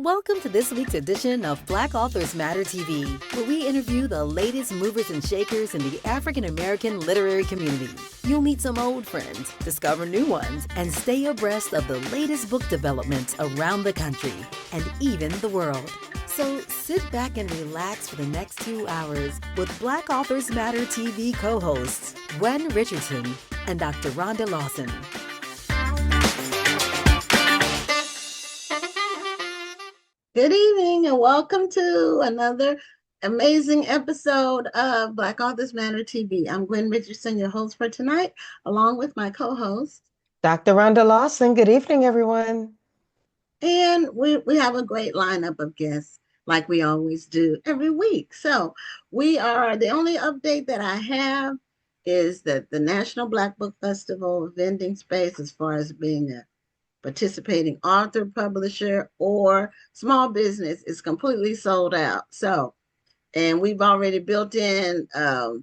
Welcome to this week's edition of Black Authors Matter TV, where we interview the latest movers and shakers in the African American literary community. You'll meet some old friends, discover new ones, and stay abreast of the latest book developments around the country and even the world. So sit back and relax for the next 2 hours with Black Authors Matter TV co-hosts Gwen Richardson and Dr. Rhonda Lawson. Good evening and welcome to another amazing episode of Black Authors Matter TV. I'm Gwen Richardson, your host for tonight, along with my co-host, Dr. Rhonda Lawson. Good evening, everyone. And we have a great lineup of guests like we always do every week. So the only update that I have is that the National Black Book Festival vending space, as far as being a participating author, publisher, or small business, is completely sold out. So, and we've already built in for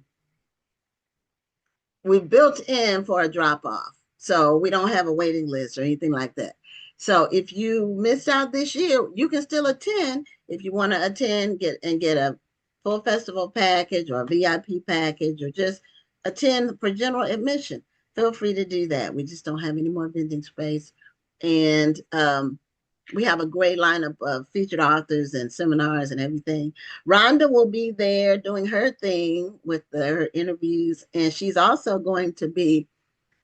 a drop-off. So we don't have a waiting list or anything like that. So if you missed out this year, you can still attend. If you want to attend, get a full festival package or a VIP package, or just attend for general admission, feel free to do that. We just don't have any more vending space. And we have a great lineup of featured authors and seminars and everything. Rhonda will be there doing her thing with her interviews, and she's also going to be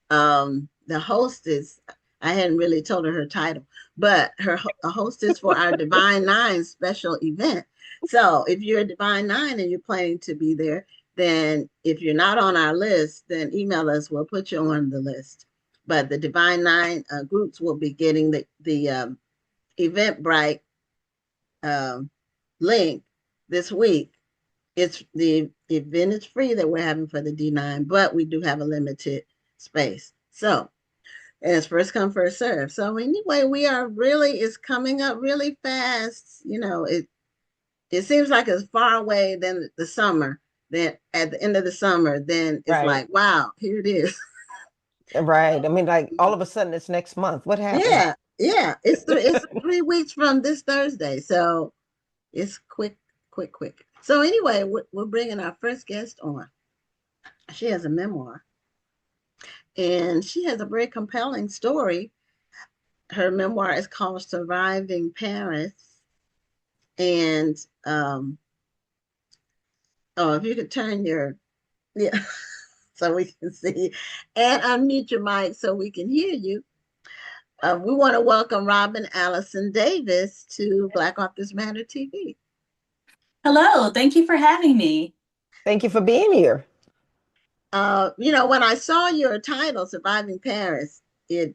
the hostess. I hadn't really told her title, but a hostess for our Divine Nine special event. So if you're a Divine Nine and you're planning to be there, then if you're not on our list, then email us. We'll put you on the list. But the Divine Nine groups will be getting the Eventbrite link this week. It's the event is free that we're having for the D9, but we do have a limited space. So, and it's first come, first serve. So anyway, it's coming up really fast. You know, it seems like it's far away than the summer. Then at the end of the summer, then it's Right. like, wow, here it is. Right. I mean, like all of a sudden it's next month. What happened? Yeah. It's 3 weeks from this Thursday. So it's quick. So anyway, we're bringing our first guest on. She has a memoir. And she has a very compelling story. Her memoir is called Surviving Paris. And if you could turn so we can see, and unmute your mic so we can hear you. We want to welcome Robin Allison Davis to Black Authors Matter TV. Hello, thank you for having me. Thank you for being here. When I saw your title, Surviving Paris, it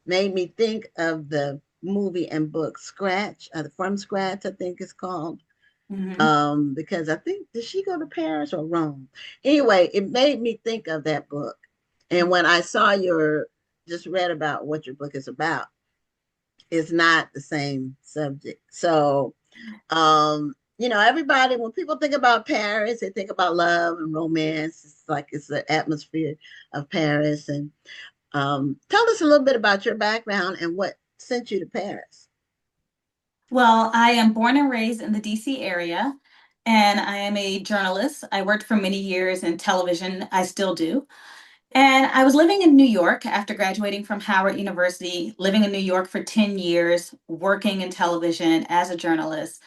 made me think of the movie and book Scratch, From Scratch, I think it's called. Mm-hmm. Because I think, did she go to Paris or Rome? Anyway, it made me think of that book. And when I saw just read about what your book is about, it's not the same subject. So, everybody, when people think about Paris, they think about love and romance. It's like it's the atmosphere of Paris. And tell us a little bit about your background and what sent you to Paris. Well, I am born and raised in the DC area, and I am a journalist. I worked for many years in television. I still do. And I was living in New York after graduating from Howard University, living in New York for 10 years, working in television as a journalist.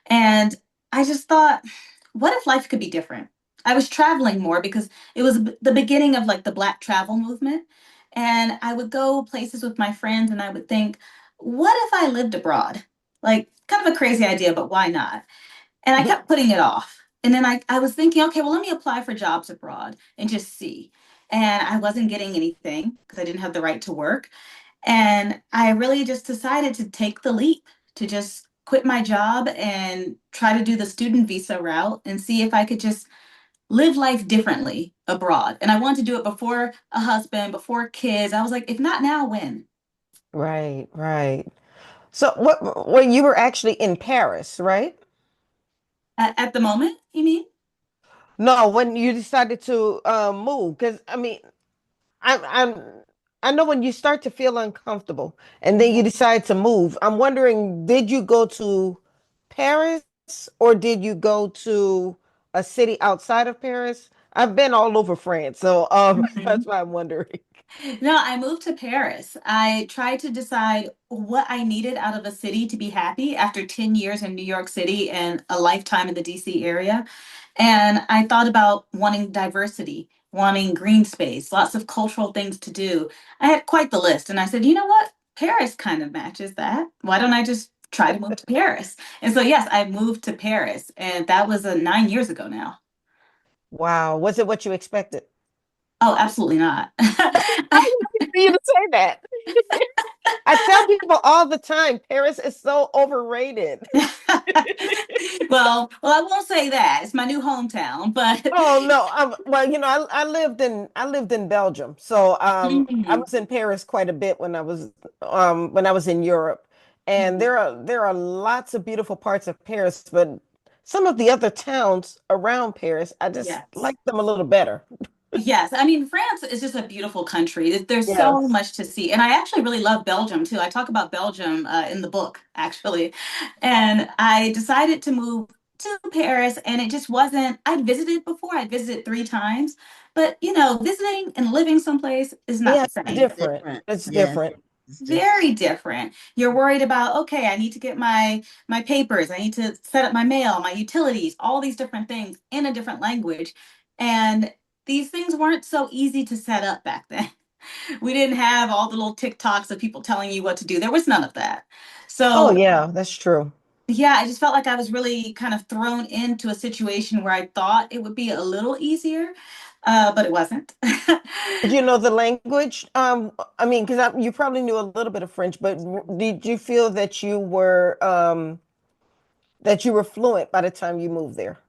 And I just thought, what if life could be different? I was traveling more because it was the beginning of like the Black travel movement. And I would go places with my friends and I would think, what if I lived abroad? Like kind of a crazy idea, but why not? And I kept putting it off. And then I was thinking, okay, well, let me apply for jobs abroad and just see. And I wasn't getting anything because I didn't have the right to work. And I really just decided to take the leap, to just quit my job and try to do the student visa route and see if I could just live life differently abroad. And I wanted to do it before a husband, before kids. I was like, if not now, when? Right. So well, you were actually in Paris, right? At the moment, you mean? No, when you decided to move, because I mean, I'm I know when you start to feel uncomfortable and then you decide to move, I'm wondering, did you go to Paris or did you go to a city outside of Paris? I've been all over France, so Mhm. that's why I'm wondering. No, I moved to Paris. I tried to decide what I needed out of a city to be happy after 10 years in New York City and a lifetime in the DC area. And I thought about wanting diversity, wanting green space, lots of cultural things to do. I had quite the list. And I said, you know what? Paris kind of matches that. Why don't I just try to move to Paris? And so, yes, I moved to Paris. And that was 9 years ago now. Wow, was it what you expected? Oh, absolutely not. I was waiting for you to say that. I tell people all the time, Paris is so overrated. Well, I won't say that. It's my new hometown, but Oh no, well, I lived in Belgium, so I Mhm. was in Paris quite a bit when I was in Europe, and Mhm. there are lots of beautiful parts of Paris, but some of the other towns around Paris, I just Yes. like them a little better. Yes. I mean, France is just a beautiful country. There's so Yes. much to see. And I actually really love Belgium too. I talk about Belgium in the book, actually. And I decided to move to Paris, and it just wasn't, I'd visited before, I'd visited 3 times, but visiting and living someplace is not Yeah, the same. different. Different. It's Yes, different. it's different. Very different. You're worried about, okay, I need to get my papers, I need to set up my mail, my utilities, all these different things in a different language. And these things weren't so easy to set up back then. We didn't have all the little TikToks of people telling you what to do. There was none of that. Oh So, yeah, that's true. yeah, I just felt like I was really kind of thrown into a situation where I thought it would be a little easier, but it wasn't. Did you know the language? I mean, because you probably knew a little bit of French, but did you feel that you were fluent by the time you moved there?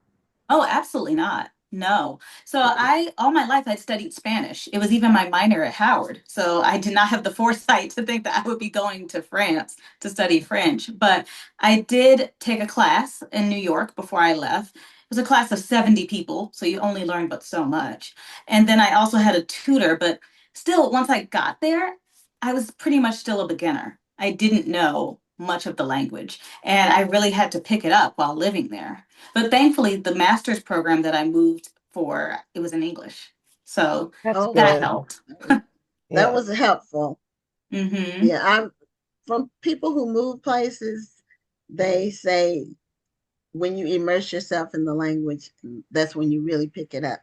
Oh, absolutely not. No. So I, all my life, I'd studied Spanish. It was even my minor at Howard. So I did not have the foresight to think that I would be going to France to study French. But I did take a class in New York before I left. It was a class of 70 people. So you only learn but so much. And then I also had a tutor, but still, once I got there, I was pretty much still a beginner. I didn't know much of the language, and I really had to pick it up while living there. But thankfully, the master's program that I moved for, it was in English. So That's that Okay. good. helped. That Yeah. was helpful. Hmm. Yeah, I'm from people who move places, they say when you immerse yourself in the language, that's when you really pick it up.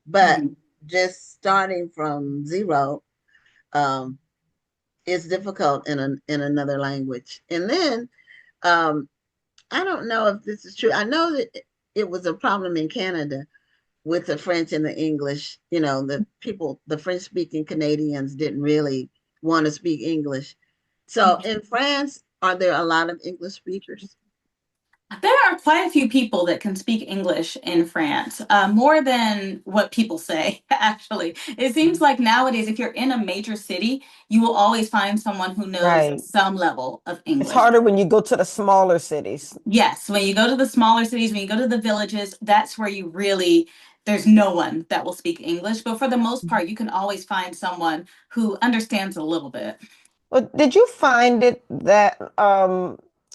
But Hmm. just starting from zero, um, is difficult in another language. And then um, I don't know if this is true. I know that it was a problem in Canada with the French and the English. You know, the French speaking Canadians didn't really want to speak English. So in France, are there a lot of English speakers? There are quite a few people that can speak English in France, more than what people say, actually. It seems like nowadays, if you're in a major city, you will always find someone who knows Right. some level of It's English. harder when you go to the smaller cities. Yes, when you go to the smaller cities, when you go to the villages, that's where you really, there's no one that will speak English. But for the most part, you can always find someone who understands a little bit. But did you find it that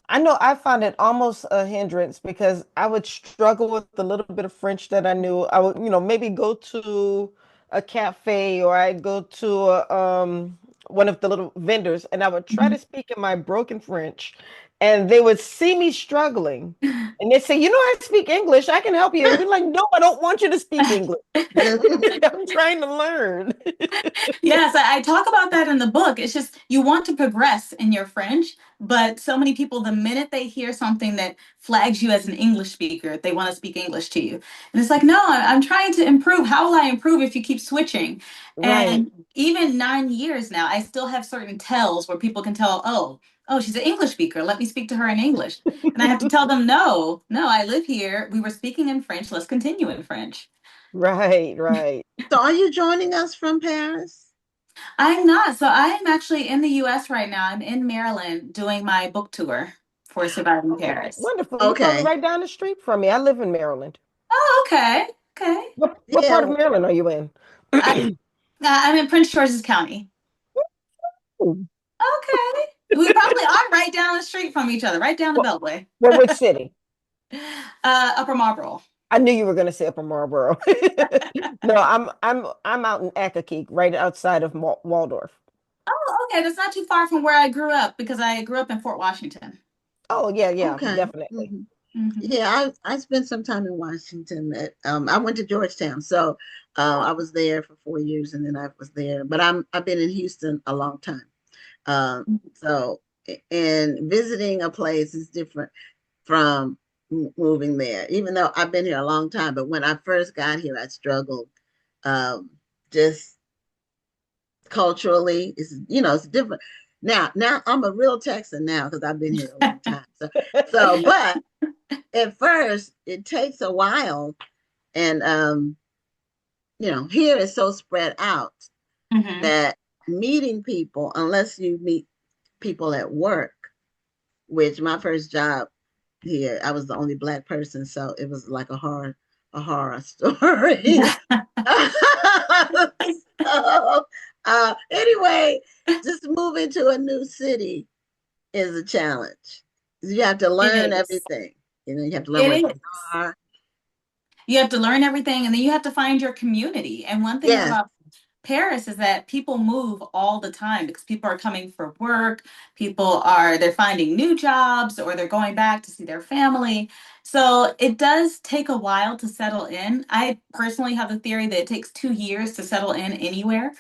I know I found it almost a hindrance because I would struggle with the little bit of French that I knew. I would, maybe go to a cafe or I'd go to one of the little vendors and I would try to speak in my broken French and they would see me struggling and they'd say, I speak English, I can help you. And be like, no, I don't want you to speak English. I'm trying to learn. Yes, I talk about that in the book. It's just you want to progress in your French, but so many people, the minute they hear something that flags you as an English speaker, they want to speak English to you. And it's like, no, I'm trying to improve. How will I improve if you keep switching? Right. And even 9 years now, I still have certain tells where people can tell, oh, she's an English speaker. Let me speak to her in English. And I have to tell them, no, no, I live here. We were speaking in French. Let's continue in French. Right, right. So are you joining us from Paris? I'm not. So I am actually in the US right now. I'm in Maryland doing my book tour for Surviving Oh, Paris. wonderful. You're probably Okay. right down the street from me. I live in Maryland. Oh, okay. Okay. What part of Yeah. Maryland are you in? I, I'm in Prince George's County. Ooh. Okay. We probably are right down the street from each other, right down the What, Beltway. which city? Upper Marlboro. I knew you were going to say Upper Marlboro. No, I'm out in Akakeek, right outside of Waldorf. Oh, okay. That's not too far from where I grew up because I grew up in Fort Washington. Oh yeah, yeah, Okay. definitely. Hmm. Yeah, I spent some time in Washington. I went to Georgetown, so I was there for 4 years, and then I was there. But I've been in Houston a long time. So and visiting a place is different from moving there. Even though I've been here a long time, but when I first got here, I struggled. Um, just culturally, it's different. Now I'm a real Texan now because I've been here a long time. But at first it takes a while, and here it's so spread out Hmm. that meeting people, unless you meet people at work, which my first job here, I was the only Black person, so it was like a horror story. Yeah. So, anyway, just moving to a new city is a challenge. You have to It learn is. everything. You have to learn It where things is. are. You have to learn everything and then you have to find your community. And one thing Yes, about Paris is that people move all the time because people are coming for work, they're finding new jobs or they're going back to see their family. So it does take a while to settle in. I personally have the theory that it takes 2 years to settle in anywhere.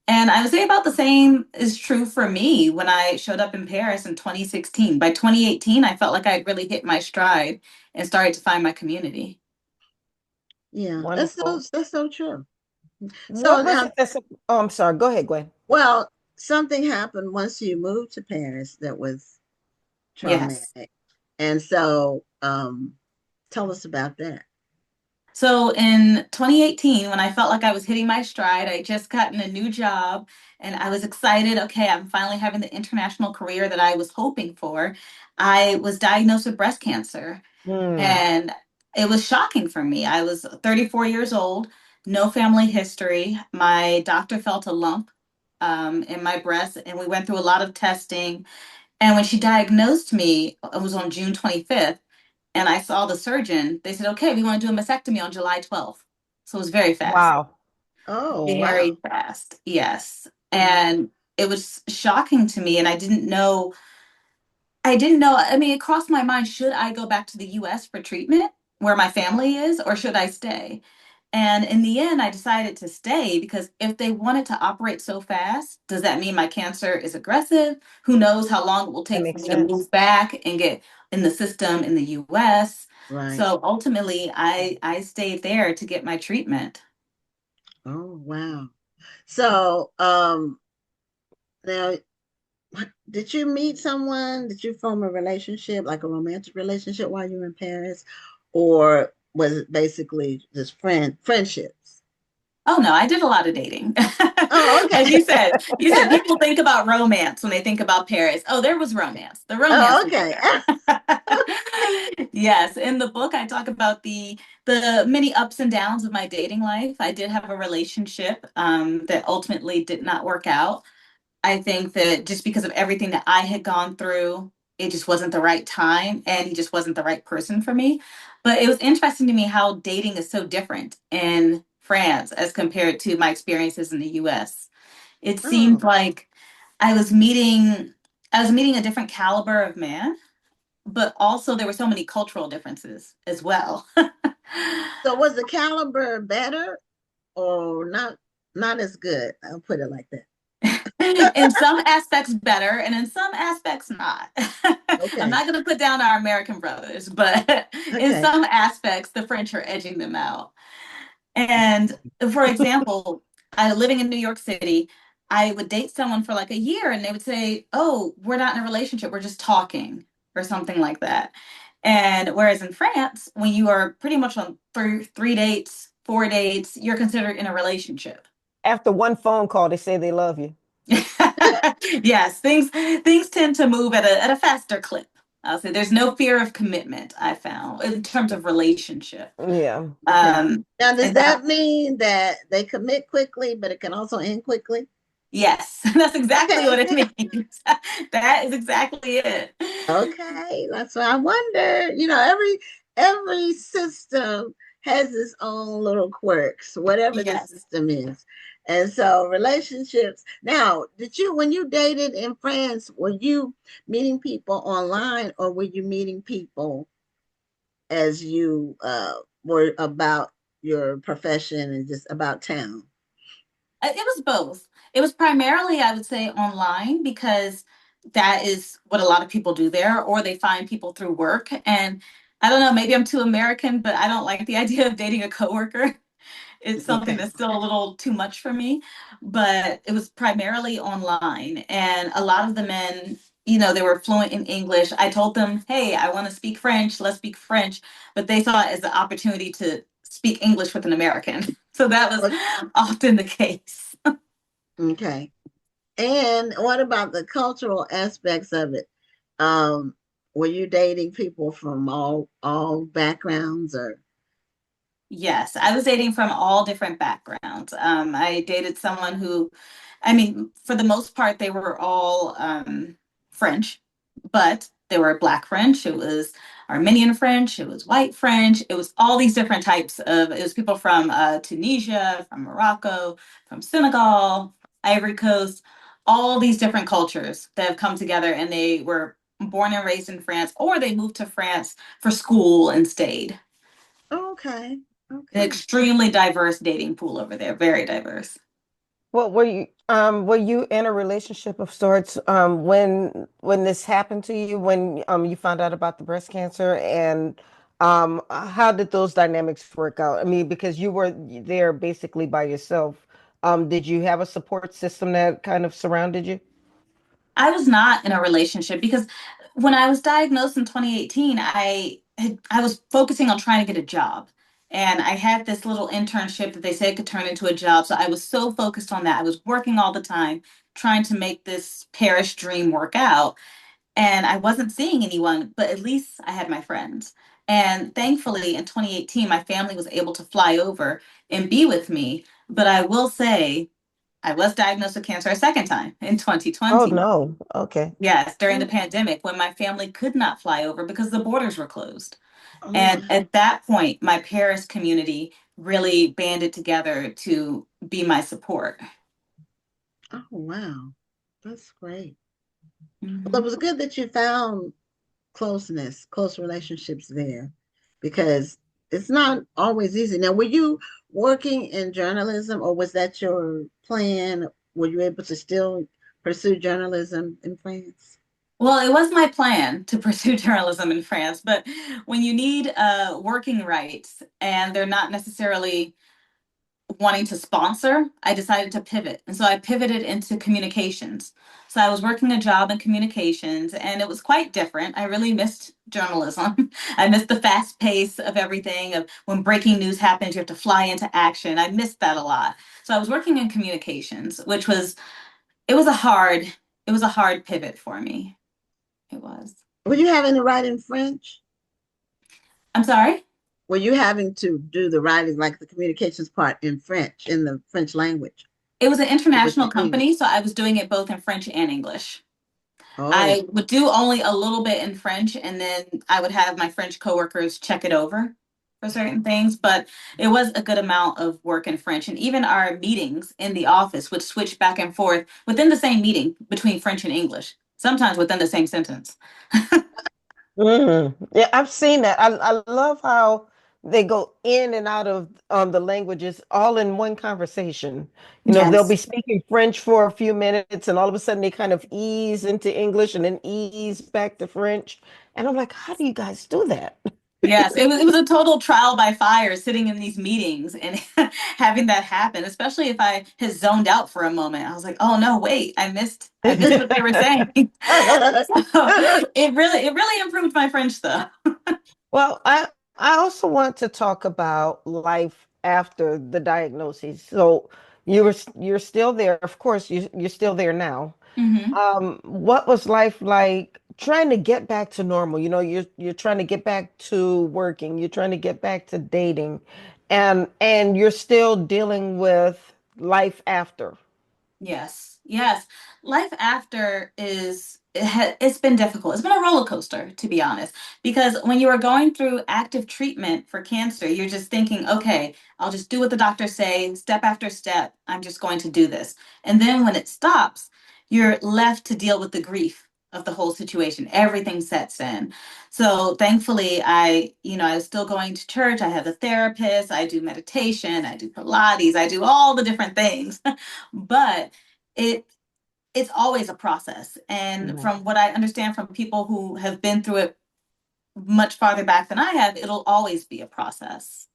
And I would say about the same is true for me when I showed up in Paris in 2016. By 2018, I felt like I'd really hit my stride and started to find my community. yeah, Wonderful. that's so true. What So, was it that's, oh, I'm sorry. Go ahead, Gwen. well, something happened once you moved to Paris that was Yes. traumatic, and so tell us about that. So in 2018, when I felt like I was hitting my stride, I just gotten a new job and I was excited. Okay, I'm finally having the international career that I was hoping for. I was diagnosed with breast cancer Hmm. and it was shocking for me. I was 34 years old, no family history. My doctor felt a lump in my breast and we went through a lot of testing. And when she diagnosed me, it was on June 25th and I saw the surgeon, they said, okay, we want to do a mastectomy on July 12th. So it was very fast, Wow. Oh, wow. very fast. Yes. Mhm. And it was shocking to me. And I didn't know. I mean, it crossed my mind, should I go back to the US for treatment where my family is, or should I stay? And in the end, I decided to stay because if they wanted to operate so fast, does that mean my cancer is aggressive? Who knows how long it will That take for makes me to sense. move back and get in the system in the US? Right. So ultimately, I stayed there to get my treatment. Oh, wow. So, now, did you meet someone? Did you form a relationship, like a romantic relationship while you were in Paris? Or was it basically just friendships? Oh no, I did a lot of dating. Oh, As okay. you said people think about romance when they think about Paris. Oh, there was romance. The romance Oh, was okay. there. Yes, in the book I talk about the many ups and downs of my dating life. I did have a relationship that ultimately did not work out. I think that just because of everything that I had gone through, it just wasn't the right time and he just wasn't the right person for me. But it was interesting to me how dating is so different in France as compared to my experiences in the US. It seemed Oh, like I was meeting I was meeting a different caliber of man, but also there were so many cultural differences as well. so was the caliber better or not as good? I'll put it like In that. some aspects better and in some aspects not. I'm Okay. not going to put down our American brothers, but in Okay. some aspects the French are edging them out. And for example, living in New York City, I would date someone for like a year and they would say, oh, we're not in a relationship, we're just talking or something like that. And whereas in France, when you are pretty much on three dates, 4 dates, you're considered in a relationship. After one phone call, they say they love you. Yes, things tend to move at a faster clip. I'll say there's no fear of commitment, I found, in terms of relationship. Yeah. Okay. Um, Now, does and that that mean that they commit quickly, but it can also end quickly? Yes, that's exactly what it means. That is exactly it. Okay, that's what I wonder. Every system has its own little quirks, whatever the Yes. system is. And so relationships. Now, when you dated in France, were you meeting people online or were you meeting people as you were about your profession and just about town? It was both. It was primarily, I would say, online because that is what a lot of people do there, or they find people through work. And I don't know, maybe I'm too American, but I don't like the idea of dating a coworker. It's something Okay. that's still a little too much for me, but it was primarily online. And a lot of the men, they were fluent in English. I told them, hey, I want to speak French, let's speak French. But they saw it as the opportunity to speak English with an American. So that was often the case. Okay. And what about the cultural aspects of it? Um, were you dating people from all backgrounds or Yes, I was dating from all different backgrounds. I dated someone who, I mean, for the most part, they were all French, but they were Black French. It was Armenian French. It was white French. It was all these different types of, it was people from Tunisia, from Morocco, from Senegal, Ivory Coast, all these different cultures that have come together and they were born and raised in France, or they moved to France for school and stayed. okay, An okay. extremely diverse dating pool over there, very diverse. Well, were you in a relationship of sorts when this happened to you, when you found out about the breast cancer, and how did those dynamics work out? I mean, because you were there basically by yourself. Did you have a support system that kind of surrounded you? I was not in a relationship because when I was diagnosed in 2018, I was focusing on trying to get a job. And I had this little internship that they said could turn into a job. So I was so focused on that. I was working all the time, trying to make this parish dream work out. And I wasn't seeing anyone, but at least I had my friends. And thankfully, in 2018, my family was able to fly over and be with me. But I will say, I was diagnosed with cancer a second time in Oh 2020. no. Okay. Yes, during the Oh, pandemic when my family could not fly over because the borders were closed. oh And wow. at that point, my Paris community really banded together to be my support. Oh wow. That's great. Well, it Mhm. was good that you found close relationships there because it's not always easy. Now, were you working in journalism or was that your plan? Were you able to still pursue journalism in France? Well, it was my plan to pursue journalism in France, but when you need working rights and they're not necessarily wanting to sponsor, I decided to pivot. And so I pivoted into communications. So I was working a job in communications and it was quite different. I really missed journalism. I missed the fast pace of everything, of when breaking news happens, you have to fly into action. I missed that a lot. So I was working in communications, which was it was a hard it was a hard pivot for me. It was. Were you having to write in French? I'm sorry? Were you having to do the writing, like the communications part in French, in the French language It was an with international the email? company, so I was doing it both in French and English. Oh, I would do only a little bit in French, and then I would have my French coworkers check it over for certain things. But it was a good amount of work in French. And even our meetings in the office would switch back and forth within the same meeting between French and English, sometimes within the same sentence. Yeah, I've seen that. I love how they go in and out of the languages all in one conversation. You know, they'll Yes. be speaking French for a few minutes and all of a sudden they kind of ease into English and then ease back to French. And I'm like, how do you guys do that? Yes, it was a total trial by fire sitting in these meetings and having that happen, especially if I had zoned out for a moment. I was like, "Oh no, wait, I missed what they were saying." So it really improved my French though. Well, I also want to talk about life after the diagnosis. So you're still there. Of course, you're still there now. Hmm. What was life like trying to get back to normal? You know, you're trying to get back to working, you're trying to get back to dating, and you're still dealing with life after. Yes. Yes. Life after it's been difficult. It's been a roller coaster, to be honest, because when you are going through active treatment for cancer, you're just thinking, okay, I'll just do what the doctors say, step after step. I'm just going to do this. And then when it stops, you're left to deal with the grief of the whole situation. Everything sets in. So thankfully, I was still going to church. I have a therapist. I do meditation. I do Pilates. I do all the different things. But it it's always a process. And Right. from what I understand from people who have been through it much farther back than I have, it'll always be a process.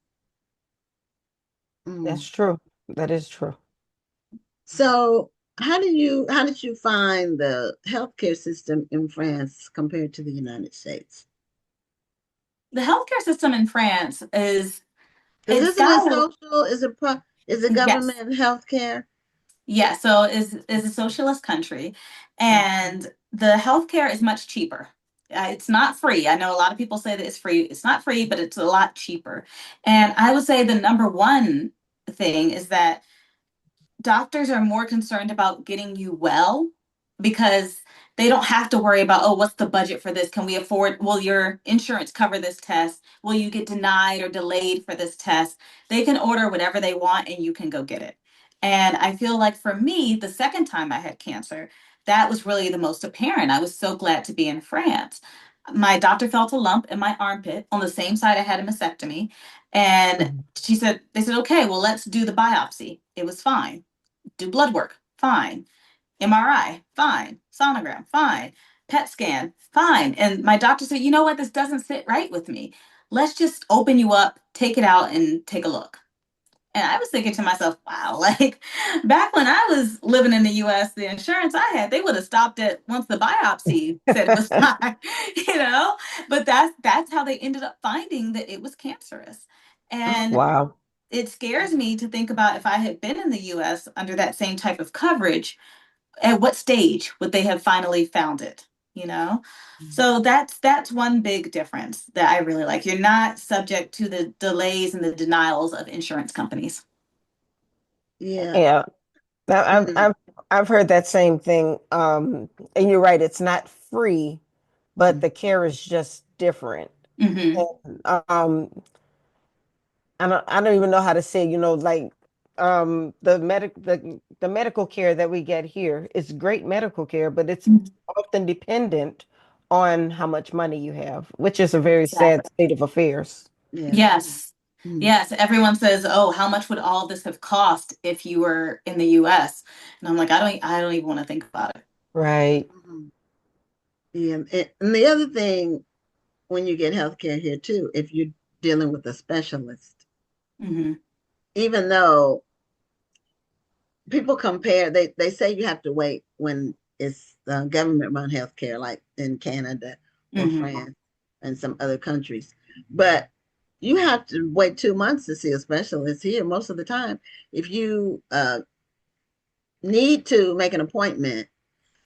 Mm. That's true. That is true. So how did you find the healthcare system in France compared to the United States? The healthcare system in France is Because it's isn't it got a social? Is it yes. government healthcare? Yeah, so is a socialist country, Mm. and the healthcare is much cheaper. It's not free. I know a lot of people say that it's free. It's not free, but it's a lot cheaper. And I would say the number one thing is that doctors are more concerned about getting you well because they don't have to worry about, oh, what's the budget for this? Can we afford, will your insurance cover this test? Will you get denied or delayed for this test? They can order whatever they want and you can go get it. And I feel like for me, the second time I had cancer, that was really the most apparent. I was so glad to be in France. My doctor felt a lump in my armpit on the same side I had a mastectomy. And Mhm. they said, okay, well, let's do the biopsy. It was fine. Do blood work, fine. MRI, fine. Sonogram, fine. PET scan, fine. And my doctor said, you know what, this doesn't sit right with me. Let's just open you up, take it out, and take a look. And I was thinking to myself, wow, like back when I was living in the US, the insurance I had, they would have stopped it once the biopsy said it was fine, you know? But that's how they ended up finding that it was cancerous. Oh, And Wow. it scares me to think about if I had been in the US under that same type of coverage, at what stage would they have finally found it, you know? So that's one big difference that I really like. You're not subject to the delays and the denials of insurance companies. yeah. Yeah. Now, Mm. I've heard that same thing. And you're right, it's not free, but Mm. the care is just different. Hmm. And, I don't even know how to say, like the medical care that we get here is great medical care, but it's often dependent on how much money you have, which is a very sad Exactly. state of affairs. Yes. Yes. Mm. Yes. Everyone says, "Oh, how much would all this have cost if you were in the US?" And I'm like, I don't even want to think about it. Right. Mhm. Yeah. And the other thing, when you get healthcare here too, if you're dealing with a specialist, Hmm. even though people compare, they say you have to wait when it's government run healthcare, like in Canada or Hmm. France and some other countries. But you have to wait 2 months to see a specialist here most of the time. If you need to make an appointment,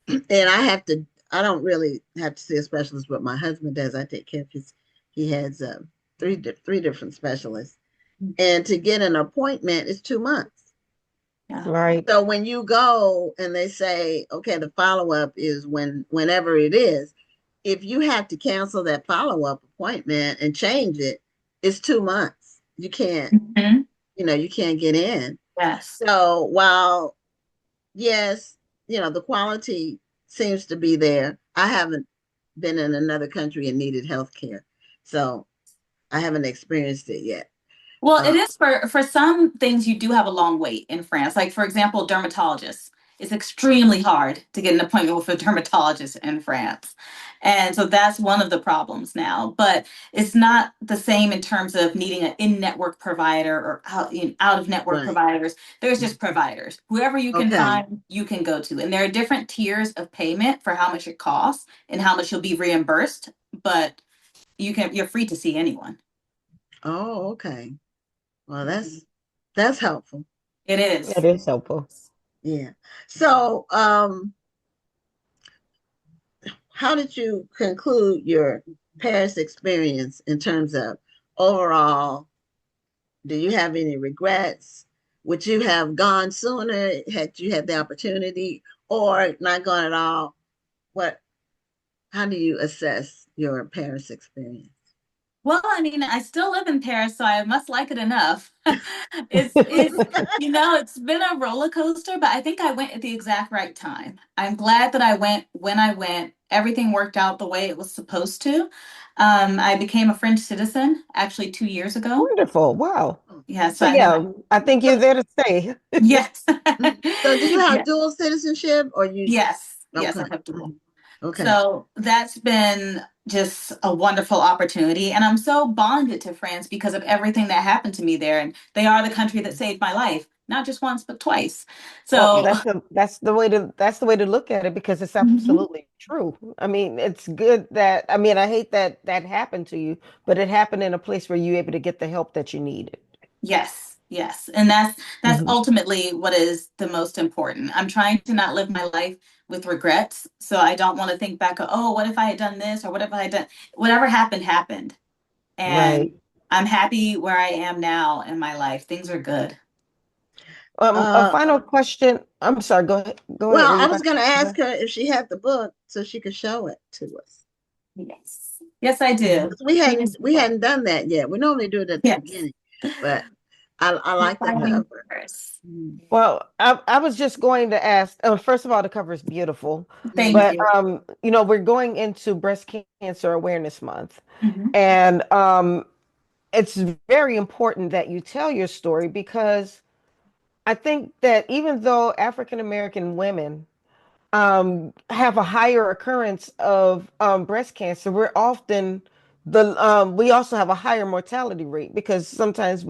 and I don't really have to see a specialist, but my husband does. I take care of his, he has three different specialists. And to get an appointment is 2 months. Yeah. Right. So when you go and they say, okay, the follow up is whenever it is, if you have to cancel that follow up appointment and change it, it's 2 months. You can't, Hmm. you can't get in. Yes. So while yes, the quality seems to be there, I haven't been in another country and needed health care. So I haven't experienced it yet. Well, it Uh, is for some things you do have a long wait in France. Like for example, dermatologists. It's extremely hard to get an appointment with a dermatologist in France. And so that's one of the problems now. But it's not the same in terms of needing an in-network provider or out-of-network right. providers. There's just providers. Whoever you can Okay. find, you can go to. And there are different tiers of payment for how much it costs and how much you'll be reimbursed, but you're free to see anyone. Oh, okay. Well, that's helpful. It That is. is helpful. Yeah. So, how did you conclude your Paris experience in terms of overall? Do you have any regrets? Would you have gone sooner had you had the opportunity, or not gone at all? What? How do you assess your Paris experience? Well, I mean, I still live in Paris, so I must like it enough. It's it's been a roller coaster, but I think I went at the exact right time. I'm glad that I went when I went. Everything worked out the way it was supposed to. I became a French citizen actually 2 years ago. Wonderful. Wow. Yeah, so So I have yeah, I think you're there to stay. yes. So, do you have Yeah. dual citizenship, or you? Yes, Okay. I have dual. Okay. So that's been just a wonderful opportunity. And I'm so bonded to France because of everything that happened to me there. And they are the country that saved my life, not just once, but twice. Well, So, that's the way to look at it because it's mhm, absolutely true. I mean, it's good that I mean, I hate that that happened to you, but it happened in a place where you were able to get the help that you needed. yes, yes. And that's Mhm. ultimately what is the most important. I'm trying to not live my life with regrets. So I don't want to think back, oh, what if I had done this or what if I had done whatever happened, happened. Right. And I'm happy where I am now in my life. Things are good. A Uh, final question. I'm sorry. Go ahead. Go ahead. well, Were you I was about going to to? ask her if she had the book so she could show it to us. Yes. Yes, I Mhm. do. 'Cause we Here's hadn't the we book. hadn't done that yet. We normally do it at the Yes. beginning, but I The like the filing cover. first. Mhm. Well, I was just going to ask. First of all, the cover is beautiful, Thank Mhm. but you. we're going into Breast Cancer Awareness Month, Mhm. and it's very important that you tell your story because I think that even though African American women have a higher occurrence of breast cancer, we're often we also have a higher mortality rate because sometimes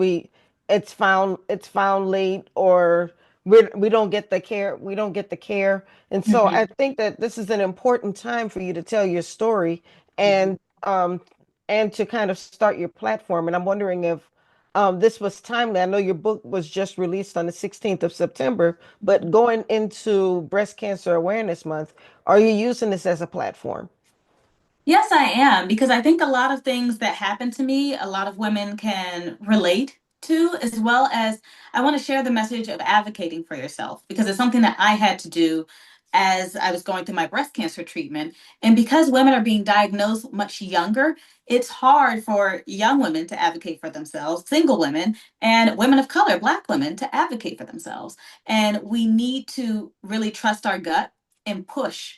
it's found late or we don't get the care. And so I Mhm. think that this is an important time for you to tell your story Mhm. and to kind of start your platform. And I'm wondering if this was timely. I know your book was just released on the 16th of September, but going into Breast Cancer Awareness Month, are you using this as a platform? Yes, I am, because I think a lot of things that happen to me, a lot of women can relate to, as well as I want to share the message of advocating for yourself, because it's something that I had to do as I was going through my breast cancer treatment. And because women are being diagnosed much younger, it's hard for young women to advocate for themselves, single women, and women of color, Black women, to advocate for themselves. And we need to really trust our gut and push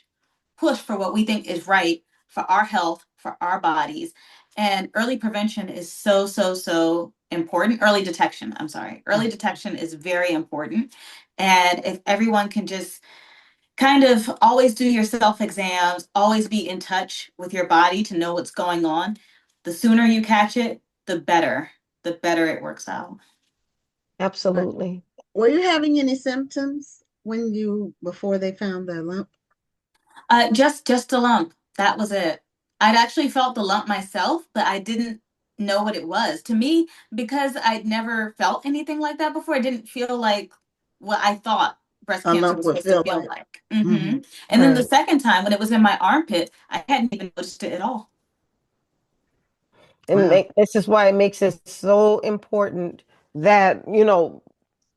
for what we think is right for our health, for our bodies. And early prevention is so, so, so important. Early detection, I'm sorry. Early detection is very important. And if everyone can just kind of always do your self exams, always be in touch with your body to know what's going on, the sooner you catch it, the better it works out. Right. Absolutely. Were you having any symptoms before they found the lump? Just a lump. That was it. I'd actually felt the lump myself, but I didn't know what it was. To me, because I'd never felt anything like that before, it didn't feel like what I thought breast A cancer lump was would supposed to feel feel like. like. Hmm. And then the Right. second time when it was in my armpit, I hadn't even noticed it at all. Wow. This is why it makes it so important that,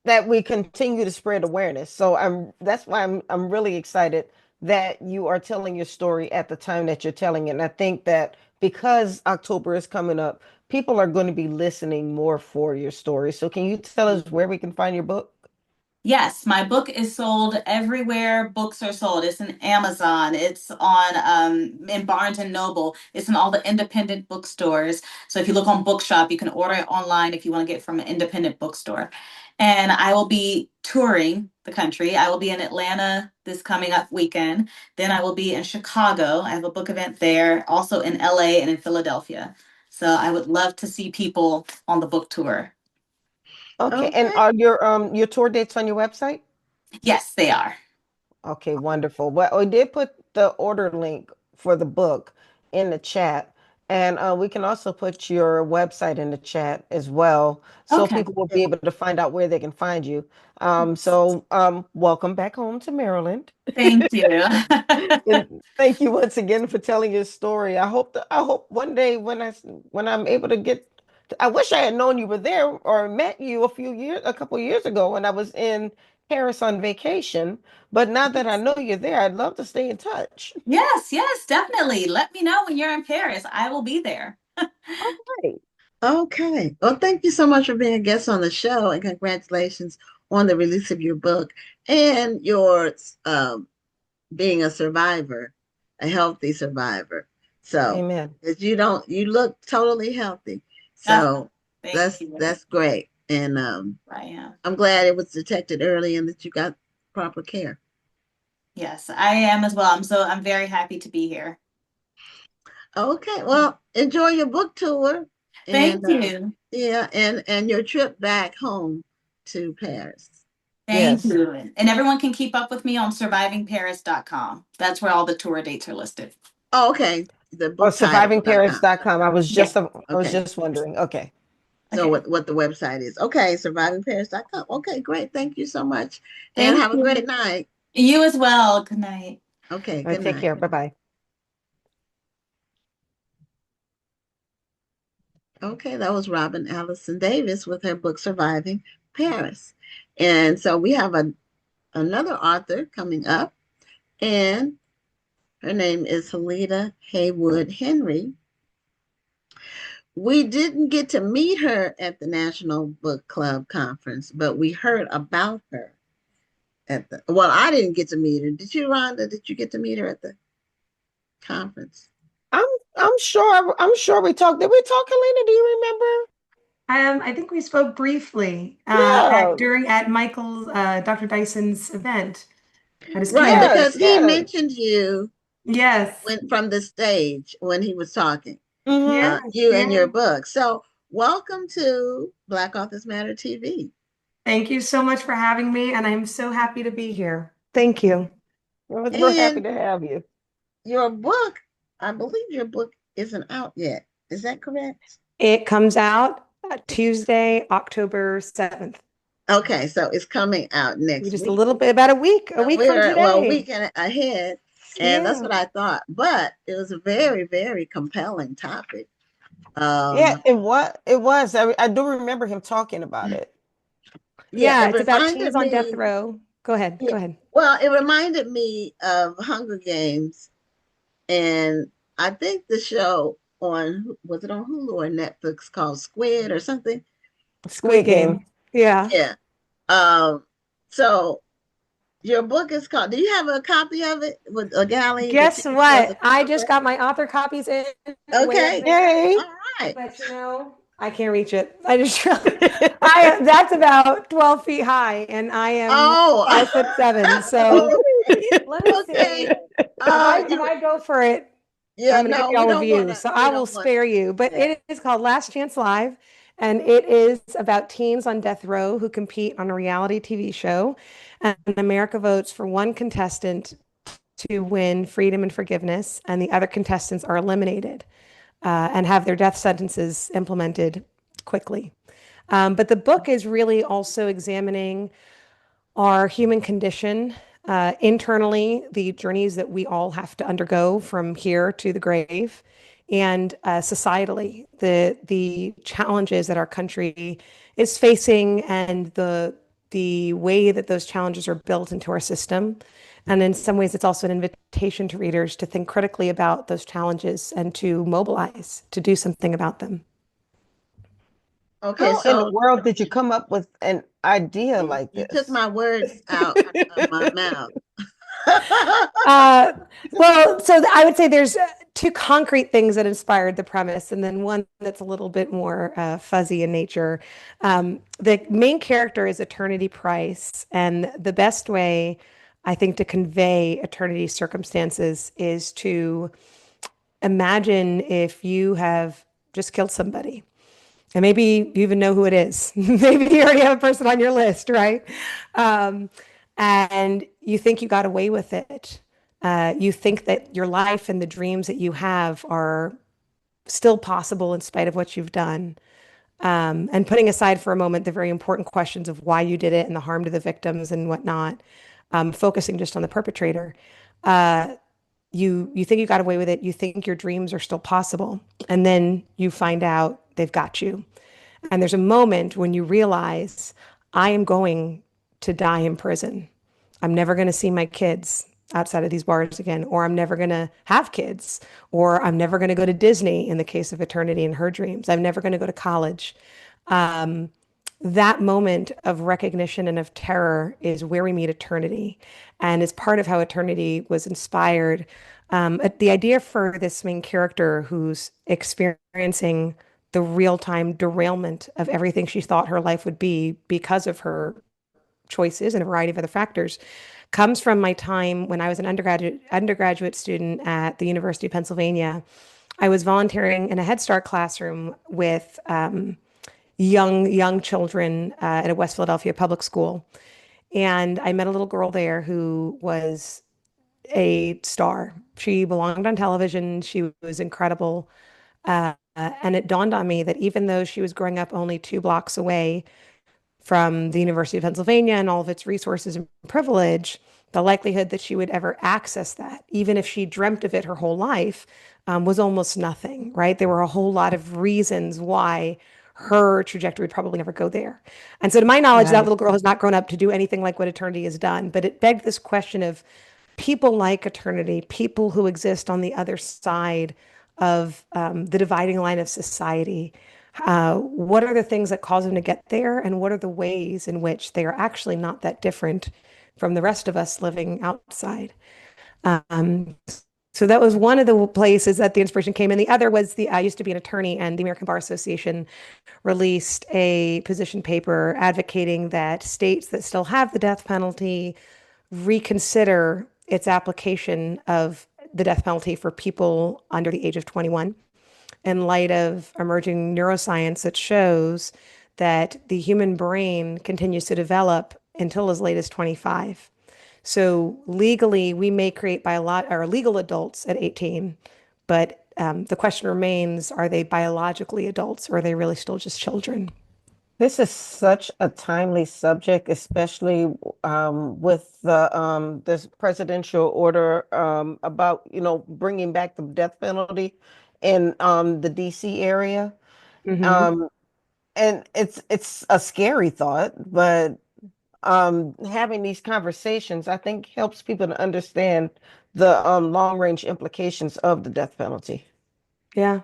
that we continue to spread awareness. So that's why I'm really excited that you are telling your story at the time that you're telling it. And I think that because October is coming up, people are going to be listening more for your story. So can you tell us where we can find your book? Yes, my book is sold everywhere books are sold. It's in Amazon. It's on in Barnes and Noble. It's in all the independent bookstores. So if you look on Bookshop, you can order it online if you want to get it from an independent bookstore. And I will be touring the country. I will be in Atlanta this coming up weekend. Then I will be in Chicago. I have a book event there, also in LA and in Philadelphia. So I would love to see people on the book tour. Okay. And Okay. are your tour dates on your website? Yes, they are. Okay, wonderful. Well, we did put the order link for the book in the chat, and we can also put your website in the chat as well, so Okay. people will Yeah. be able to find out where they can find you. So welcome back home to Maryland, Thank you. and thank you once again for telling your story. I hope one day when I'm able to get I wish I had known you were there or met you a couple years ago when I was in Paris on vacation. But now that I know you're there, I'd love to stay in touch. Yes, yes, definitely. Let me know when you're in Paris. I will be there. All right. Okay. Well, thank you so much for being a guest on the show, and congratulations on the release of your book and your being a survivor, a healthy survivor. So, Amen. as you look totally healthy. Oh, So thank you. that's great, and I am. I'm glad it was detected early and that you got proper care. Yes, I am as well. I'm very happy to be here. Okay. Well, enjoy your book tour, and Thank you. yeah, and your trip back home to Paris. Thank Yes. you. And everyone can keep up with me on survivingparis.com. That's where all the tour dates are listed. Oh, okay. The Or book title.com. survivingparis.com. Yeah. I was Okay. just wondering. Okay. So Okay. what the website is. Okay, survivingparis.com. Okay, great. Thank you so much. And Thank have a great you. night. You as well. Good night. Okay, All right, good take night. care. Bye-bye. Okay, that was Robin Allison Davis with her book Surviving Paris. And so we have another author coming up, and her name is Helena Haywoode Henry. We didn't get to meet her at the National Book Club conference, but we heard about her well, I didn't get to meet her. Did you, Rhonda? Did you get to meet her at the conference? I'm I'm sure we talked. Did we talk, Helena? Do you remember? I think we spoke briefly Yeah. at Michael's Dr. Dyson's event at his Right, keynote. because Yes, he yes. mentioned you Yes. when from the stage when he was talking, Mm-hmm. Yes. you and Yeah. your book. So welcome to Black Authors Matter TV. Thank you so much for having me, and I'm so happy to be here. Thank you. We're happy And to have you. your book, I believe your book isn't out yet. Is that correct? It comes out Tuesday, October 7th. Okay, so it's coming out next Just a week. little bit, about a So week from we're well a today. week ahead, and that's Yeah. what I thought. But it was a very, very compelling topic. Yeah, Um, it was. I do remember him talking about it. yeah, Yeah, it it's about teens reminded on death me. row. Go ahead. Yeah, Go ahead. well, it reminded me of Hunger Games, and I think the show was it on Hulu or Netflix called Squid or something? Squid Squid Game. Game. Yeah. Yeah. Um, so your book is called. Do you have a copy of it with a galley that you Guess can show us a what? I just cover? got my author copies in way up Okay. there. Yay. All right. But I can't reach it. I that's about 12 feet high and I am Oh. 5'7". So Oh, let me okay. see. If You I go for it, yeah, I'm gonna give no, you we all don't want to reviews. So we I will don't want spare you. But that. it is called Last Chance Live, and it is about teens on death row who compete on a reality TV show. And America votes for one contestant to win freedom and forgiveness, and the other contestants are eliminated and have their death sentences implemented quickly. But the book is really also examining our human condition internally, the journeys that we all have to undergo from here to the grave, and societally, the challenges that our country is facing, and the way that those challenges are built into our system. And in some ways, it's also an invitation to readers to think critically about those challenges and to mobilize to do something about them. Okay, How in the so world did you come up with an idea like you took this? my words out of my mouth. Uh, well, so I would say there's two concrete things that inspired the premise, and then one that's a little bit more fuzzy in nature. The main character is Eternity Price, and the best way I think to convey Eternity's circumstances is to imagine if you have just killed somebody. And maybe you even know who it is. Maybe you already have a person on your list, right? Um, and you think you got away with it. You think that your life and the dreams that you have are still possible in spite of what you've done. And putting aside for a moment the very important questions of why you did it and the harm to the victims and whatnot, focusing just on the perpetrator. you think you got away with it, you think your dreams are still possible, and then you find out they've got you. And there's a moment when you realize, I am going to die in prison. I'm never going to see my kids outside of these bars again, or I'm never going to have kids, or I'm never going to go to Disney in the case of Eternity and her dreams. I'm never going to go to college. That moment of recognition and of terror is where we meet Eternity, and is part of how Eternity was inspired. The idea for this main character who's experiencing the real-time derailment of everything she thought her life would be because of her choices and a variety of other factors comes from my time when I was an undergraduate student at the University of Pennsylvania. I was volunteering in a Head Start classroom with young children at a West Philadelphia public school. And I met a little girl there who was a star. She belonged on television. She was incredible. And it dawned on me that even though she was growing up only 2 blocks away from the University of Pennsylvania and all of its resources and privilege, the likelihood that she would ever access that, even if she dreamt of it her whole life, was almost nothing, right? There were a whole lot of reasons why her trajectory would probably never go there. And so, to my knowledge, that Right. little girl has not grown up to do anything like what Eternity has done. But it begged this question of people like Eternity, people who exist on the other side of the dividing line of society. What are the things that cause them to get there, and what are the ways in which they are actually not that different from the rest of us living outside? Um, so that was one of the places that the inspiration came in. The other was I used to be an attorney, and the American Bar Association released a position paper advocating that states that still have the death penalty reconsider its application of the death penalty for people under the age of 21 in light of emerging neuroscience that shows that the human brain continues to develop until as late as 25. So legally, we may create legal adults at 18, but the question remains, are they biologically adults, or are they really still just children? This is such a timely subject, especially with this presidential order about, bringing back the death penalty in the DC area. Hmm. Um, and it's a scary thought, but having these conversations, I think, helps people to understand the long range implications of the death penalty. Yeah,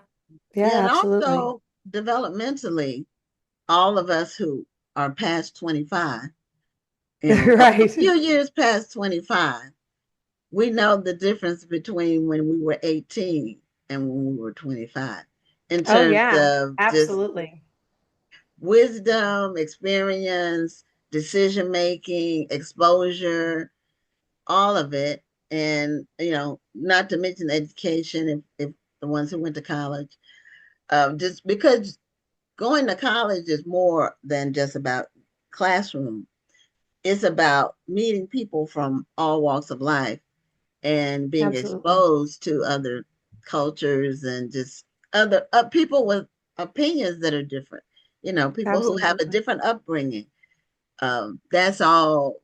Yeah, yeah, and absolutely. also developmentally, all of us who are past 25, a Right. few years past 25, we know the difference between when we were 18 and when we were 25 in Oh, terms yeah, of just absolutely. wisdom, experience, decision making, exposure, all of it. And, not to mention education, if the ones who went to college, just because going to college is more than just about classroom. It's about meeting people from all walks of life and being Absolutely. exposed to other cultures and just other people with opinions that are different. People who have a Absolutely. different upbringing. That's all.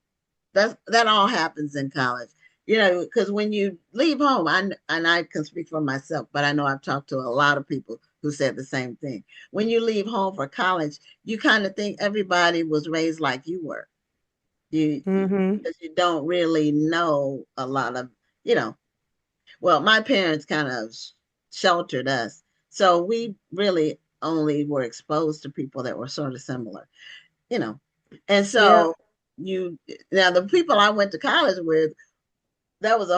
That all happens in college. Because when you leave home, and I can speak for myself, but I know I've talked to a lot of people who said the same thing. When you leave home for college, you kind of think everybody was raised like you were. Hmm. Because you don't really know a lot of, you know, well, my parents kind of sheltered us. So we really only were exposed to people that were sort of similar, you know. And Yeah. so you now the people I went to college with, that was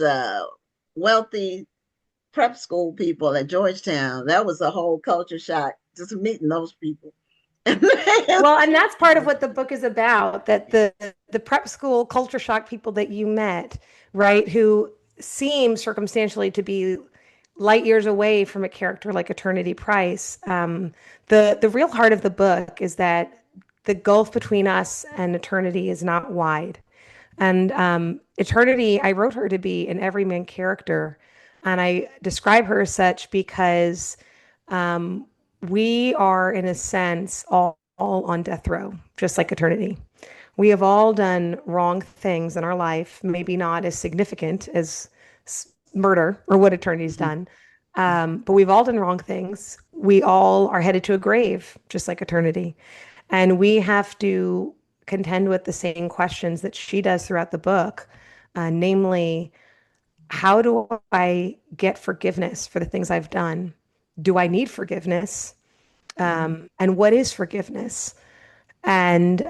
a wealthy prep school people at Georgetown. That was a whole culture shock just meeting those people. Well, and that's part of what the book is about, that the prep school culture shock people that you met, right, who seem circumstantially to be light years away from a character like Eternity Price. The real heart of the book is that the gulf between us and Eternity is not wide. And Eternity, I wrote her to be an everyman character. And I describe her as such because um, we are, in a sense, all on death row, just like Eternity. We have all done wrong things in our life, maybe not as significant as murder or what eternity's done. But we've all done wrong things. We all are headed to a grave, just like eternity. And we have to contend with the same questions that she does throughout the book, namely, how do I get forgiveness for the things I've done? Do I need forgiveness? And what is forgiveness? And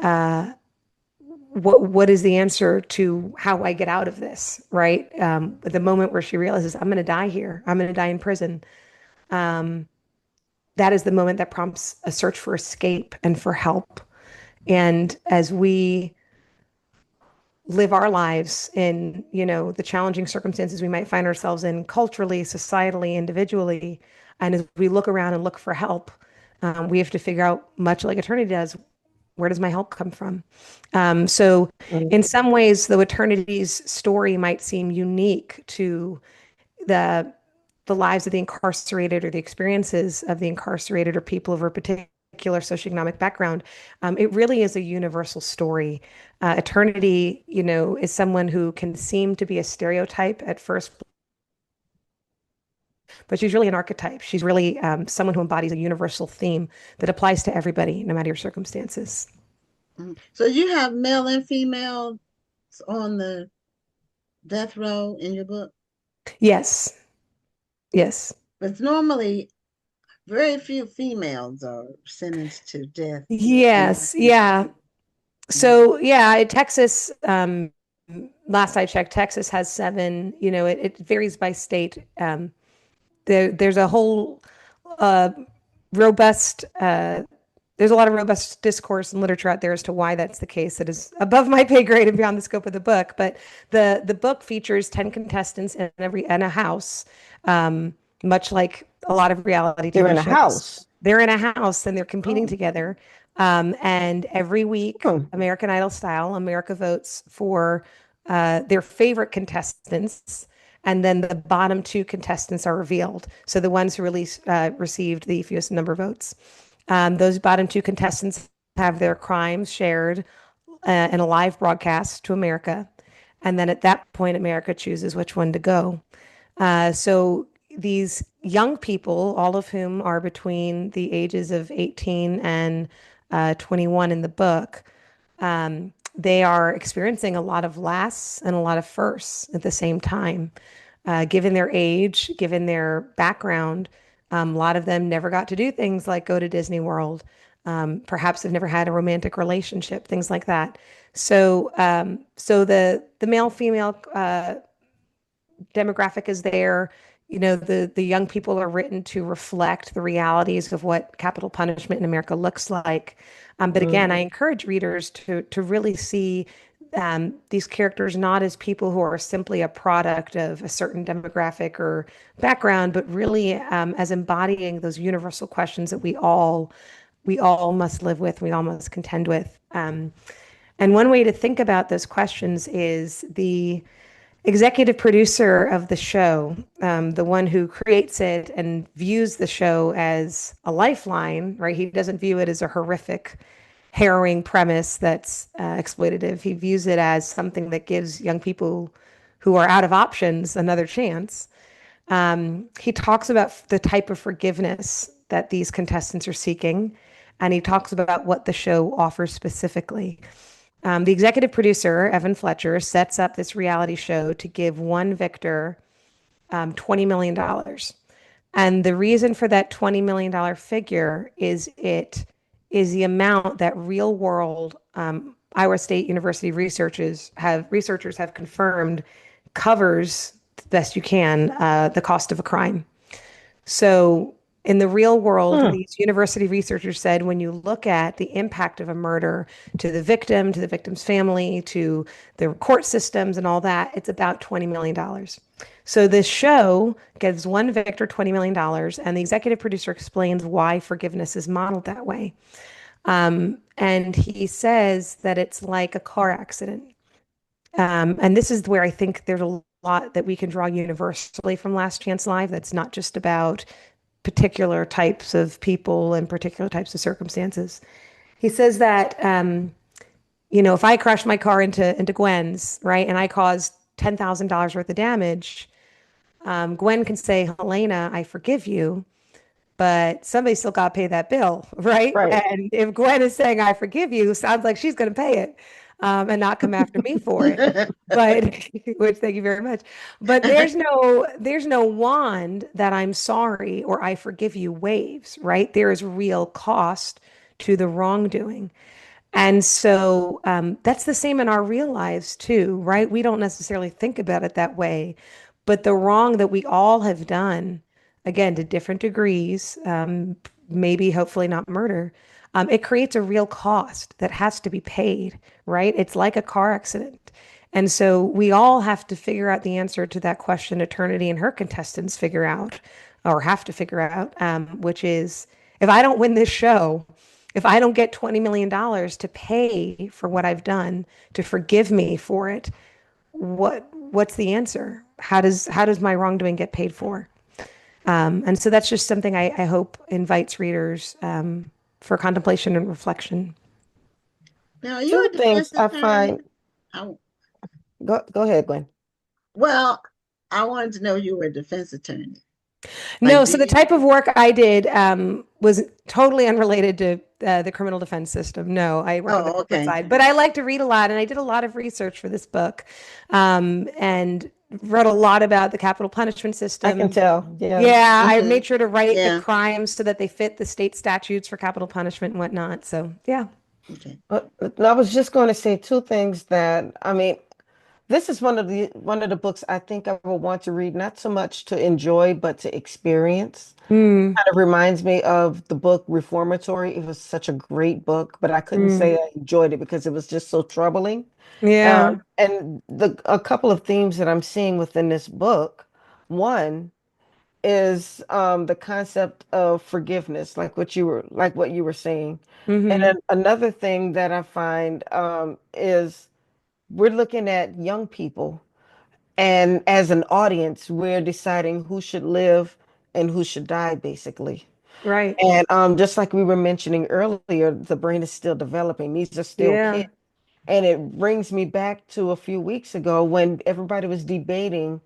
what is the answer to how I get out of this, right? At the moment where she realizes I'm going to die here, I'm going to die in prison. That is the moment that prompts a search for escape and for help. And as we live our lives in, the challenging circumstances we might find ourselves in culturally, societally, individually, and as we look around and look for help, we have to figure out, much like eternity does, where does my help come from? So in some ways, though eternity's story might seem unique to the lives of the incarcerated or the experiences of the incarcerated or people of a particular socioeconomic background, it really is a universal story. Eternity, is someone who can seem to be a stereotype at first, but she's really an archetype. She's really someone who embodies a universal theme that applies to everybody, no matter your circumstances. So you have male and female on the death row in your book? Yes. Yes. But normally very few females are sentenced to death. Yes. Yeah. So yeah, Texas, last I checked, Texas has 7. It varies by state. There's a whole robust there's a lot of robust discourse and literature out there as to why that's the case. That is above my pay grade and beyond the scope of the book. But the book features 10 contestants in a house, much like a lot of reality TV They're in a shows. house. They're in a house and they're competing together. And every week, American Idol style, America votes for their favorite contestants. And then the bottom 2 contestants are revealed. So the ones who received the fewest number of votes. Those bottom 2 contestants have their crimes shared in a live broadcast to America. And then at that point, America chooses which one to go. So these young people, all of whom are between the ages of 18 and 21 in the book, they are experiencing a lot of lasts and a lot of firsts at the same time. Given their age, given their background, a lot of them never got to do things like go to Disney World. Perhaps they've never had a romantic relationship, things like that. So, the male-female demographic is there. The young people are written to reflect the realities of what capital punishment in America looks like. But again, I encourage readers to really see these characters not as people who are simply a product of a certain demographic or background, but really as embodying those universal questions that we all must live with, we all must contend with. And one way to think about those questions is the executive producer of the show, the one who creates it and views the show as a lifeline, right? He doesn't view it as a horrific, harrowing premise that's exploitative. He views it as something that gives young people who are out of options another chance. He talks about the type of forgiveness that these contestants are seeking, and he talks about what the show offers specifically. The executive producer, Evan Fletcher, sets up this reality show to give one victor $20 million. And the reason for that $20 million figure is it is the amount that real world Iowa State University researchers have confirmed covers the best you can the cost of a crime. So in the real world, these university researchers said when you look at the impact of a murder to the victim, to the victim's family, to the court systems and all that, it's about $20 million. So this show gives one victor $20 million, and the executive producer explains why forgiveness is modeled that way. And he says that it's like a car accident. And this is where I think there's a lot that we can draw universally from Last Chance Live. That's not just about particular types of people and particular types of circumstances. He says that if I crashed my car into Gwen's, right, and I caused $10,000 worth of damage, Gwen can say, Helena, I forgive you, but somebody still got to pay that bill, right? Right. And if Gwen is saying, I forgive you, sounds like she's going to pay it, and not come after me for it. But which thank you very much. But there's no wand that I'm sorry or I forgive you waves, right? There is real cost to the wrongdoing. And so that's the same in our real lives too, right? We don't necessarily think about it that way, but the wrong that we all have done, again, to different degrees, maybe hopefully not murder, it creates a real cost that has to be paid, right? It's like a car accident. And so we all have to figure out the answer to that question Eternity and her contestants figure out or have to figure out, which is if I don't win this show, if I don't get $20 million to pay for what I've done, to forgive me for it, what's the answer? How does my wrongdoing get paid for? And so that's just something I hope invites readers for contemplation and reflection. Now, are you Two a things defense I attorney? find. I, Go ahead, Gwen. well, I wanted to know you were a defense attorney. Like, No, do so the you? type of work I did was totally unrelated to the criminal defense system. No, I worked on the Oh, corporate okay. side, but I like to read a lot, and I did a lot of research for this book, and wrote a lot about the capital punishment I can system. tell. Yeah. Yeah, I Hmm. made sure to write the Yeah. crimes so that they fit the state statutes for capital punishment and whatnot. So, yeah. Okay. I was just going to say two things that I mean, this is one of the books I think I will want to read, not so much to enjoy, but to experience. Mm, Kind of reminds me of the book Reformatory. It was such a great book, but I couldn't mm, say I enjoyed it because it was just so troubling. yeah, And a couple of themes that I'm seeing within this book. One is the concept of forgiveness, like what you were saying. And mm-hmm, then another thing that I find is we're looking at young people, and as an audience, we're deciding who should live and who should die, basically. right, And just like we were mentioning earlier, the brain is still developing. These are still yeah, kids. And it brings me back to a few weeks ago when everybody was debating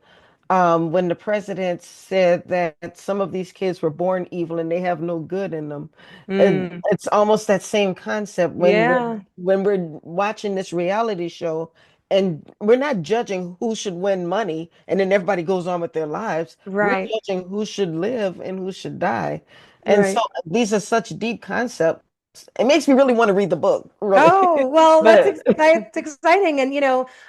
when the president said that some of these kids were born evil and they have no good in them. And mm, it's almost that same concept yeah, when we're watching this reality show and we're not judging who should win money and then everybody goes on with their lives. We're right, judging who should live and who should die. And so right. these are such deep concepts. It makes me really want to read the book, really. Oh, well, But that's exciting. And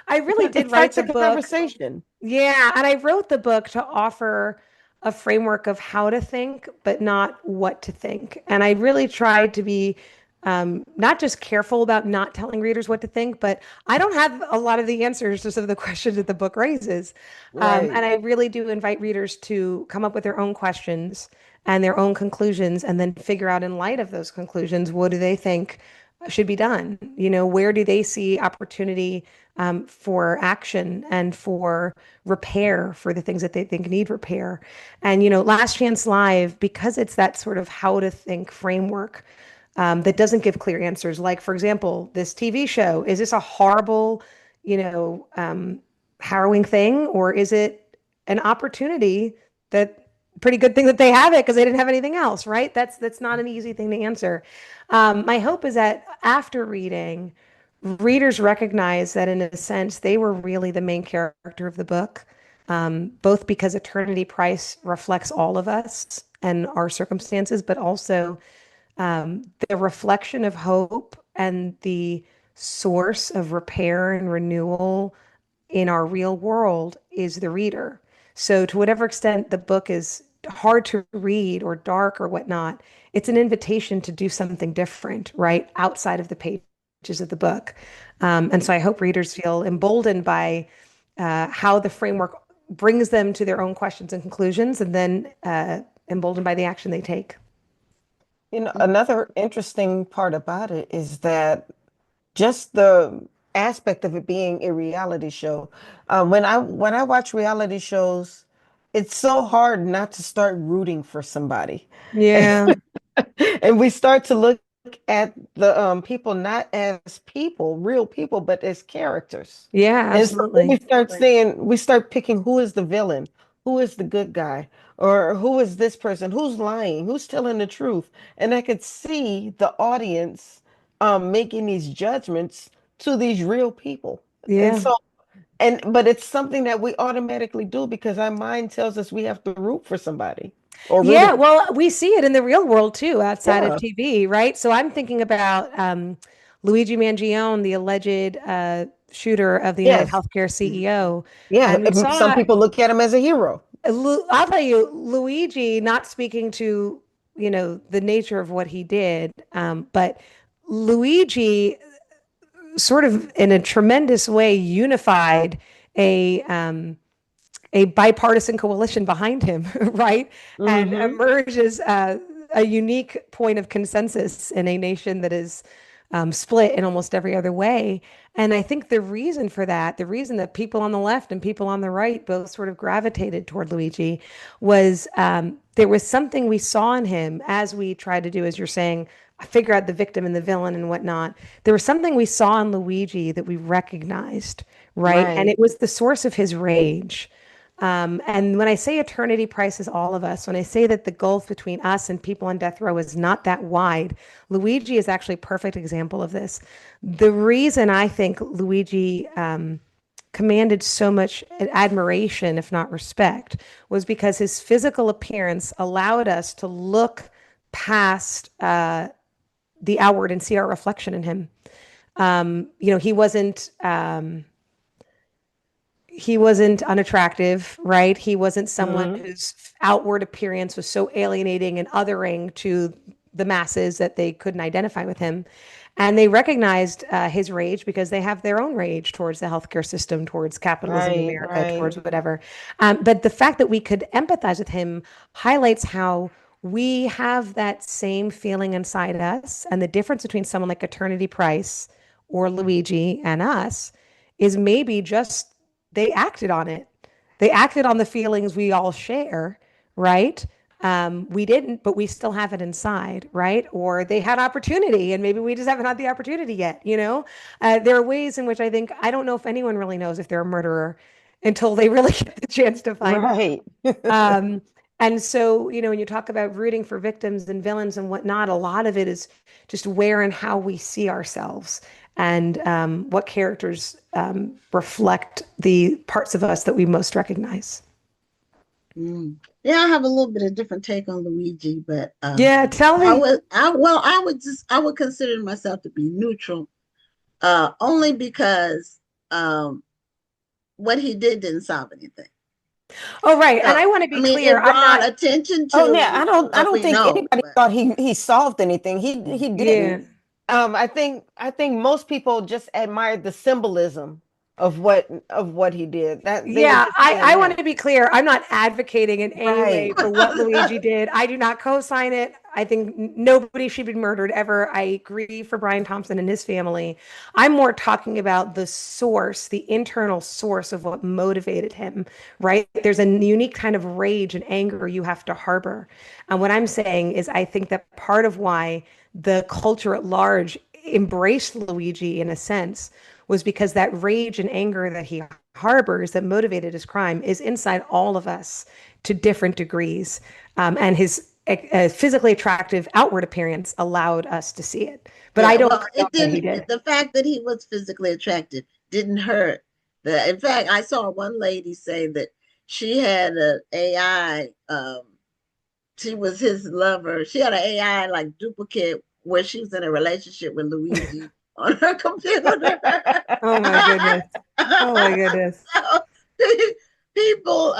I really it did write starts the a book. conversation. Yeah, and I wrote the book to offer a framework of how to think, but not what to think. And I really tried to be not just careful about not telling readers what to think, but I don't have a lot of the answers to some of the questions that the book raises. Right. And I really do invite readers to come up with their own questions and their own conclusions, and then figure out in light of those conclusions, what do they think should be done? Where do they see opportunity for action and for repair for the things that they think need repair? And, Last Chance Live, because it's that sort of how to think framework that doesn't give clear answers. Like, for example, this TV show, is this a horrible, harrowing thing, or is it an opportunity that pretty good thing that they have it because they didn't have anything else, right? That's not an easy thing to answer. My hope is that after reading, readers recognize that in a sense they were really the main character of the book, both because Eternity Price reflects all of us and our circumstances, but also the reflection of hope and the source of repair and renewal in our real world is the reader. So, to whatever extent the book is hard to read or dark or whatnot, it's an invitation to do something different, right? Outside of the pages of the book. And so I hope readers feel emboldened by how the framework brings them to their own questions and conclusions, and then emboldened by the action they take. Another interesting part about it is that just the aspect of it being a reality show. When I watch reality shows, it's so hard not to start rooting for somebody. Yeah. And we start to look at the people not as people, real people, but as characters. Yeah, And so then absolutely. we start picking who is the villain, who is the good guy, or who is this person, who's lying, who's telling the truth. And I could see the audience making these judgments to these real people. And Yeah. so, but it's something that we automatically do because our mind tells us we have to root for somebody or root Yeah, against. well, we see it in the real world too, outside of Yeah. TV, right? So I'm thinking about Luigi Mangione, the alleged shooter of the United Yes. Healthcare CEO. Yeah. And we Some saw, people look at him as a hero. I'll tell you, Luigi, not speaking to, the nature of what he did, but Luigi sort of in a tremendous way unified a um, a bipartisan coalition behind him, right? And Hmm. emerge as a unique point of consensus in a nation that is split in almost every other way. And I think the reason for that, the reason that people on the left and people on the right both sort of gravitated toward Luigi was there was something we saw in him as we tried to do, as you're saying, figure out the victim and the villain and whatnot. There was something we saw in Luigi that we recognized, right? And Right. it was the source of his rage. And when I say eternity price is all of us, when I say that the gulf between us and people on death row is not that wide, Luigi is actually a perfect example of this. The reason I think Luigi commanded so much admiration, if not respect, was because his physical appearance allowed us to look past the outward and see our reflection in him. He wasn't unattractive, right? He wasn't someone Hmm. whose outward appearance was so alienating and othering to the masses that they couldn't identify with him. And they recognized his rage because they have their own rage towards the healthcare system, towards capitalism in Right. America, Right. towards whatever. But the fact that we could empathize with him highlights how we have that same feeling inside us. And the difference between someone like Eternity Price or Luigi and us is maybe just they acted on it. They acted on the feelings we all share, right? We didn't, but we still have it inside, right? Or they had opportunity and maybe we just haven't had the opportunity yet. There are ways in which I don't know if anyone really knows if they're a murderer until they really get the chance to find out. Right. And so, when you talk about rooting for victims and villains and whatnot, a lot of it is just where and how we see ourselves and what characters reflect the parts of us that we most recognize. Yeah, I have a little bit of different take on Luigi, but Yeah, tell me. I would consider myself to be neutral, only because what he did didn't solve anything. Oh, right. And So, I want to I be mean, clear. it I'm brought not, attention Oh yeah, to I what don't we think know, anybody but thought he solved anything. He yeah. didn't. I think most people just admired the symbolism of what he did. That they were Yeah, just seeing I want that. to be clear. I'm not advocating in any way Right. for what Luigi did. I do not co-sign it. I think nobody should be murdered ever. I grieve for Brian Thompson and his family. I'm more talking about the source, the internal source of what motivated him, right? There's a unique kind of rage and anger you have to harbor. And what I'm saying is, I think that part of why the culture at large embraced Luigi in a sense was because that rage and anger that he harbors that motivated his crime is inside all of us to different degrees. And his physically attractive outward appearance allowed us to see it. But I yeah, don't well, agree it on what he didn't. did. The fact that he was physically attractive didn't hurt. In fact, I saw one lady say that she had an AI. She was his lover. She had an AI like duplicate where she was in a relationship with Luigi on her computer. Oh my goodness. Oh my goodness. So, people,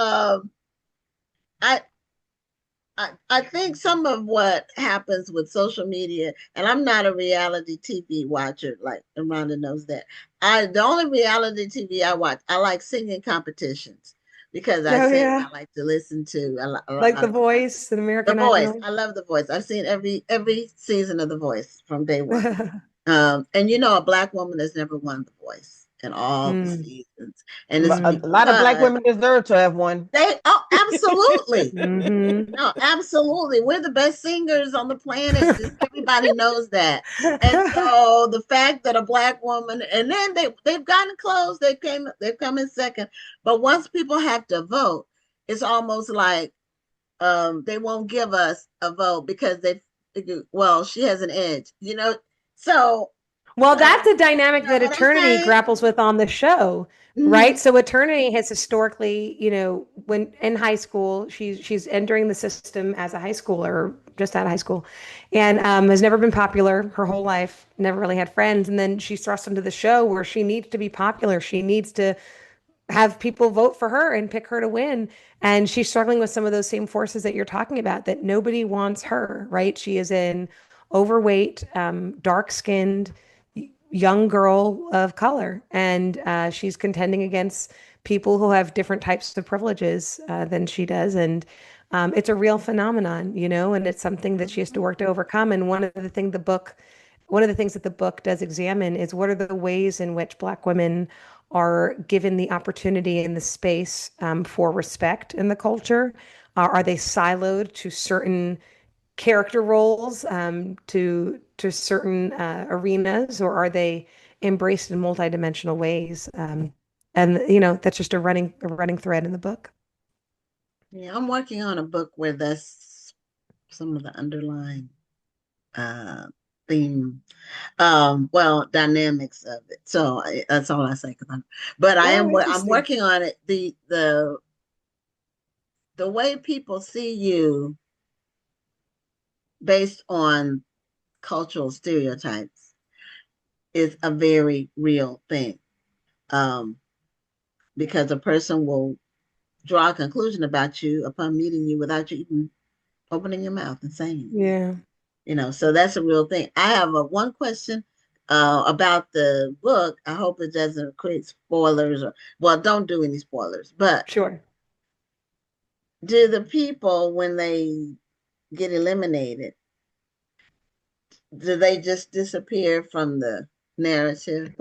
I, I think some of what happens with social media, and I'm not a reality TV watcher, like Amanda knows that. The only reality TV I watch, I like singing competitions because I Oh sing. yeah. I like to listen to. Like The Voice and The American Voice. Idol. I love The Voice. I've seen every season of The Voice from day one. And a black woman has never won The Voice in all the Mm, seasons, and it's A mm. lot of black because women deserve to have one. they absolutely. Mhm. No, absolutely. We're the best singers on the planet. Just everybody knows that. And so the fact that a Black woman, and then they've gotten close, they've come in second. But once people have to vote, it's almost like they won't give us a vote because they figure, well, she has an edge, you know. So Well, that's a dynamic you know that what I'm Eternity saying? grapples with on the show, right? Mhm. So Eternity has historically, when in high school, she's entering the system as a high schooler, or just out of high school, and has never been popular her whole life, never really had friends, and then she's thrust into the show where she needs to be popular. She needs to have people vote for her and pick her to win. And she's struggling with some of those same forces that you're talking about, that nobody wants her, right? She is an overweight, dark skinned, young girl of color. And she's contending against people who have different types of privileges than she does. And it's a real phenomenon, and it's something that she has to work to overcome. And one of the things that the book does examine is what are the ways in which Black women are given the opportunity and the space for respect in the culture. Are they siloed to certain character roles, to certain arenas, or are they embraced in multidimensional ways? And that's just a running thread in the book. Yeah, I'm working on a book where that's some of the underlying uh theme, well, dynamics of it. So that's all I say. But Oh, I'm interesting. working on it. The way people see you based on cultural stereotypes is a very real thing. Um, because a person will draw a conclusion about you upon meeting you without you even opening your mouth and saying it. Yeah. So that's a real thing. I have one question about the book. I hope it doesn't create spoilers, or, well, don't do any spoilers, but Sure. do the people, when they get eliminated, do they just disappear from the narrative,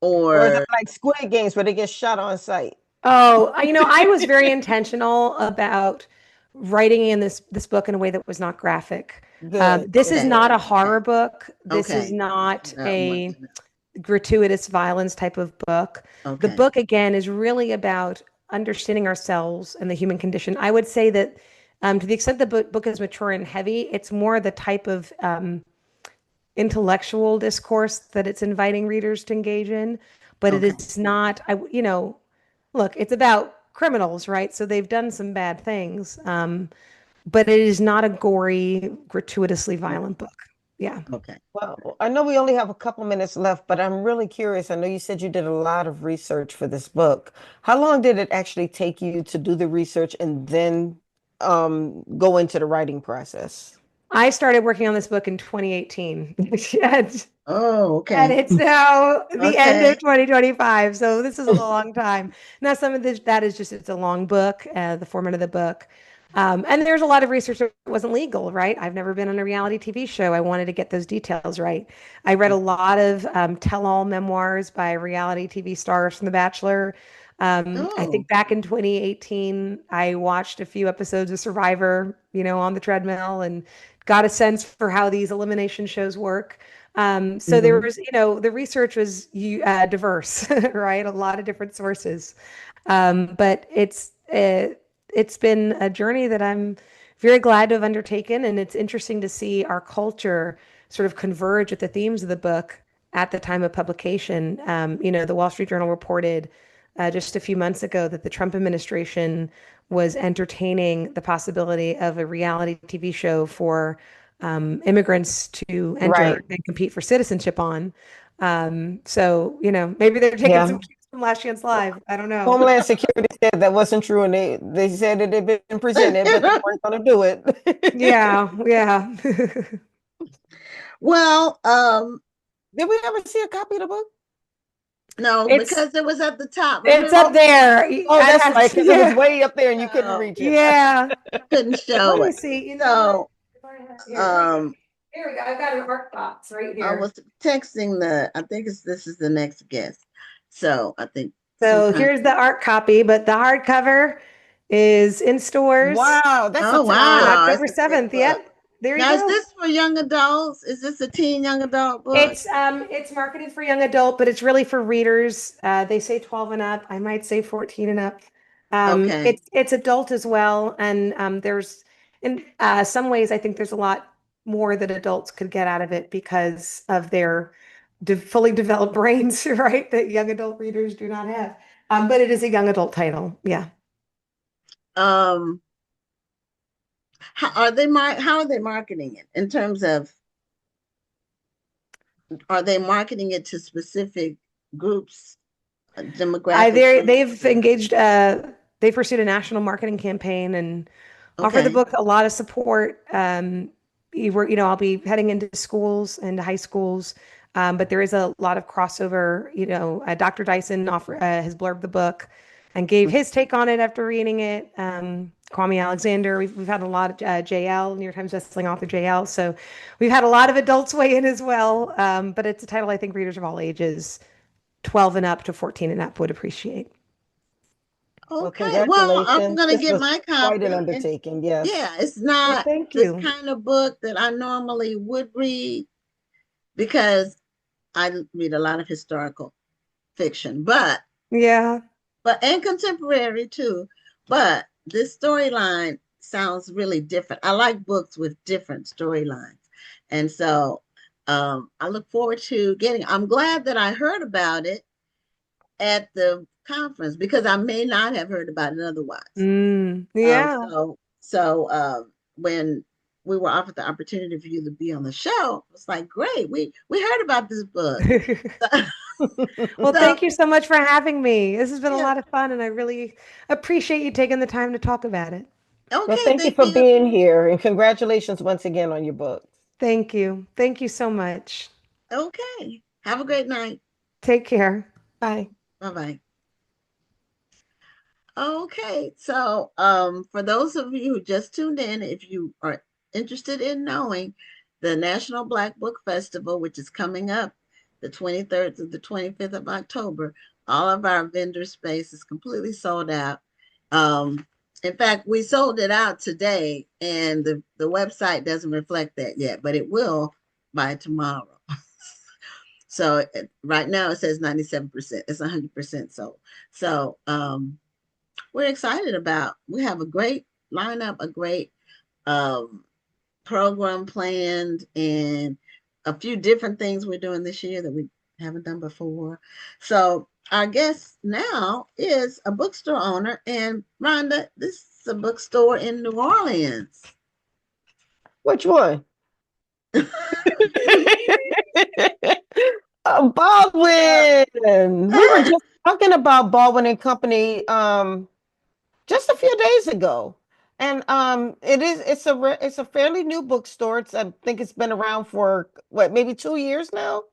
Or is it or like Squid Games where they get shot on sight? Oh, I was very intentional about writing in this book in a way that was not graphic. Good, This is good. not a okay, horror book. This is okay, not want a to know. gratuitous violence type of book. The Okay, book, again, is really about understanding ourselves and the human condition. I would say that to the extent the book is mature and heavy, it's more the type of intellectual discourse that it's inviting readers to engage in, but it okay, is not, look, it's about criminals, right? So they've done some bad things, but it is not a gory, gratuitously violent book. Yeah. okay. Well, I know we only have a couple minutes left, but I'm really curious. I know you said you did a lot of research for this book. How long did it actually take you to do the research and then go into the writing process? I started working on this book in 2018. and, Oh, and okay, it's now the end okay. of 2025. So this is a long time. Now, some of that is just, it's a long book, the format of the book. And there's a lot of research that wasn't legal, right? I've never been on a reality TV show. I wanted to get those details right. I read a lot of tell-all memoirs by reality TV stars from The Bachelor. I Oh, think back in 2018, I watched a few episodes of Survivor, on the treadmill, and got a sense for how these elimination shows work. So there mhm. was, the research was diverse, right? A lot of different sources. But it's been a journey that I'm very glad to have undertaken, and it's interesting to see our culture sort of converge with the themes of the book at the time of publication. The Wall Street Journal reported just a few months ago that the Trump administration was entertaining the possibility of a reality TV show for immigrants to enter Right. and compete for citizenship on. So, maybe they're taking Yeah. some cues from Last Chance Live. I don't know. Homeland Security said that wasn't true, and they said it had been presented, but they weren't going to do it. Yeah, yeah. Well, Did we ever see a copy of the book? no, It's because it was at the top. it's Remember? up there. Oh, that's right, because it was Yeah. way up there and you couldn't Oh, reach it. Yeah. couldn't Let show me it. see. You know what? So, If I have, um, here we go. I've got an art box right I here. was texting I think this is the next guest. So I think So sometimes, here's the art copy, but the hardcover, is in stores Wow, that's a Oh, on tie. wow. October It's a great 7th. book. Yep. There you Now, is go. this for young adults? Is this a teen young adult book? It's marketed for young adult, but it's really for readers. They say 12 and up. I might say 14 and up. Okay. It's adult as well, and there's in some ways I think there's a lot more that adults could get out of it because of their fully developed brains, right? That young adult readers do not have. But it is a young adult title. Yeah. Um, how are they marketing it in terms of, are they marketing it to specific groups, demographic groups? They've engaged they've pursued a national marketing campaign and offer the Okay. book a lot of support. I'll be heading into schools and high schools, but there is a lot of crossover. Dr. Dyson has blurbed the book and gave his take on it after reading it. Kwame Alexander, we've had a lot of JL, New York Times bestselling author JL. So we've had a lot of adults weigh in as well. But it's a title I think readers of all ages, 12 and up to 14 and up, would appreciate. Well, Okay. Well, I'm congratulations. gonna This get was my quite an copy. And undertaking. Yes. yeah, it's Well, not thank this you. kind of book that I normally would read because I read a lot of historical fiction, Yeah. and contemporary too. But this storyline sounds really different. I like books with different storylines. And so I look forward to I'm glad that I heard about it at the conference because I may not have heard about it otherwise. Yeah. When we were offered the opportunity for you to be on the show, it was like, great, we heard about this book. Well, So thank you so much for having me. This has been a yeah, lot of fun, and I really appreciate you taking the time to talk about it. Well, okay, thank you thank for you. being here and congratulations once again on your book. Thank you. Thank you so much. Okay, have a great night. Take care. Bye. Bye bye. Okay, so for those of you who just tuned in, if you are interested in knowing the National Black Book Festival, which is coming up the 23rd to the 25th of October, all of our vendor space is completely sold out. In fact, we sold it out today, and the website doesn't reflect that yet, but it will by tomorrow. So right now it says 97%. It's 100% sold. So we're excited about. We have a great lineup, a great program planned, and a few different things we're doing this year that we haven't done before. So our guest now is a bookstore owner, and Rhonda, this is a bookstore in New Orleans. Which one? Baldwin. We were just talking about Baldwin and Company just a few days ago. And it's a fairly new bookstore. I think it's been around for what, maybe 2 years now?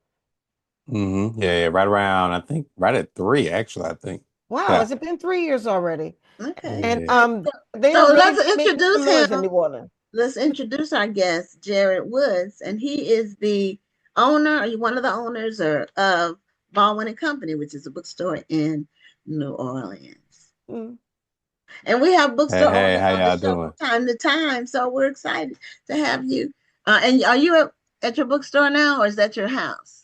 Yeah, right around, I think, right at 3, actually, I think. Wow, Yeah. has it been 3 years already? Okay. And Yeah. they So are really let's making introduce some noise in him. New Orleans. Let's introduce our guest, Jerid Woods, and he is the owner, or one of the owners of Baldwin and Company, which is a bookstore in New Orleans. Mm. And we have bookstore Hey, owners how on the y'all show doing? from time to time, so we're excited to have you. And are you at your bookstore now, or is that your house?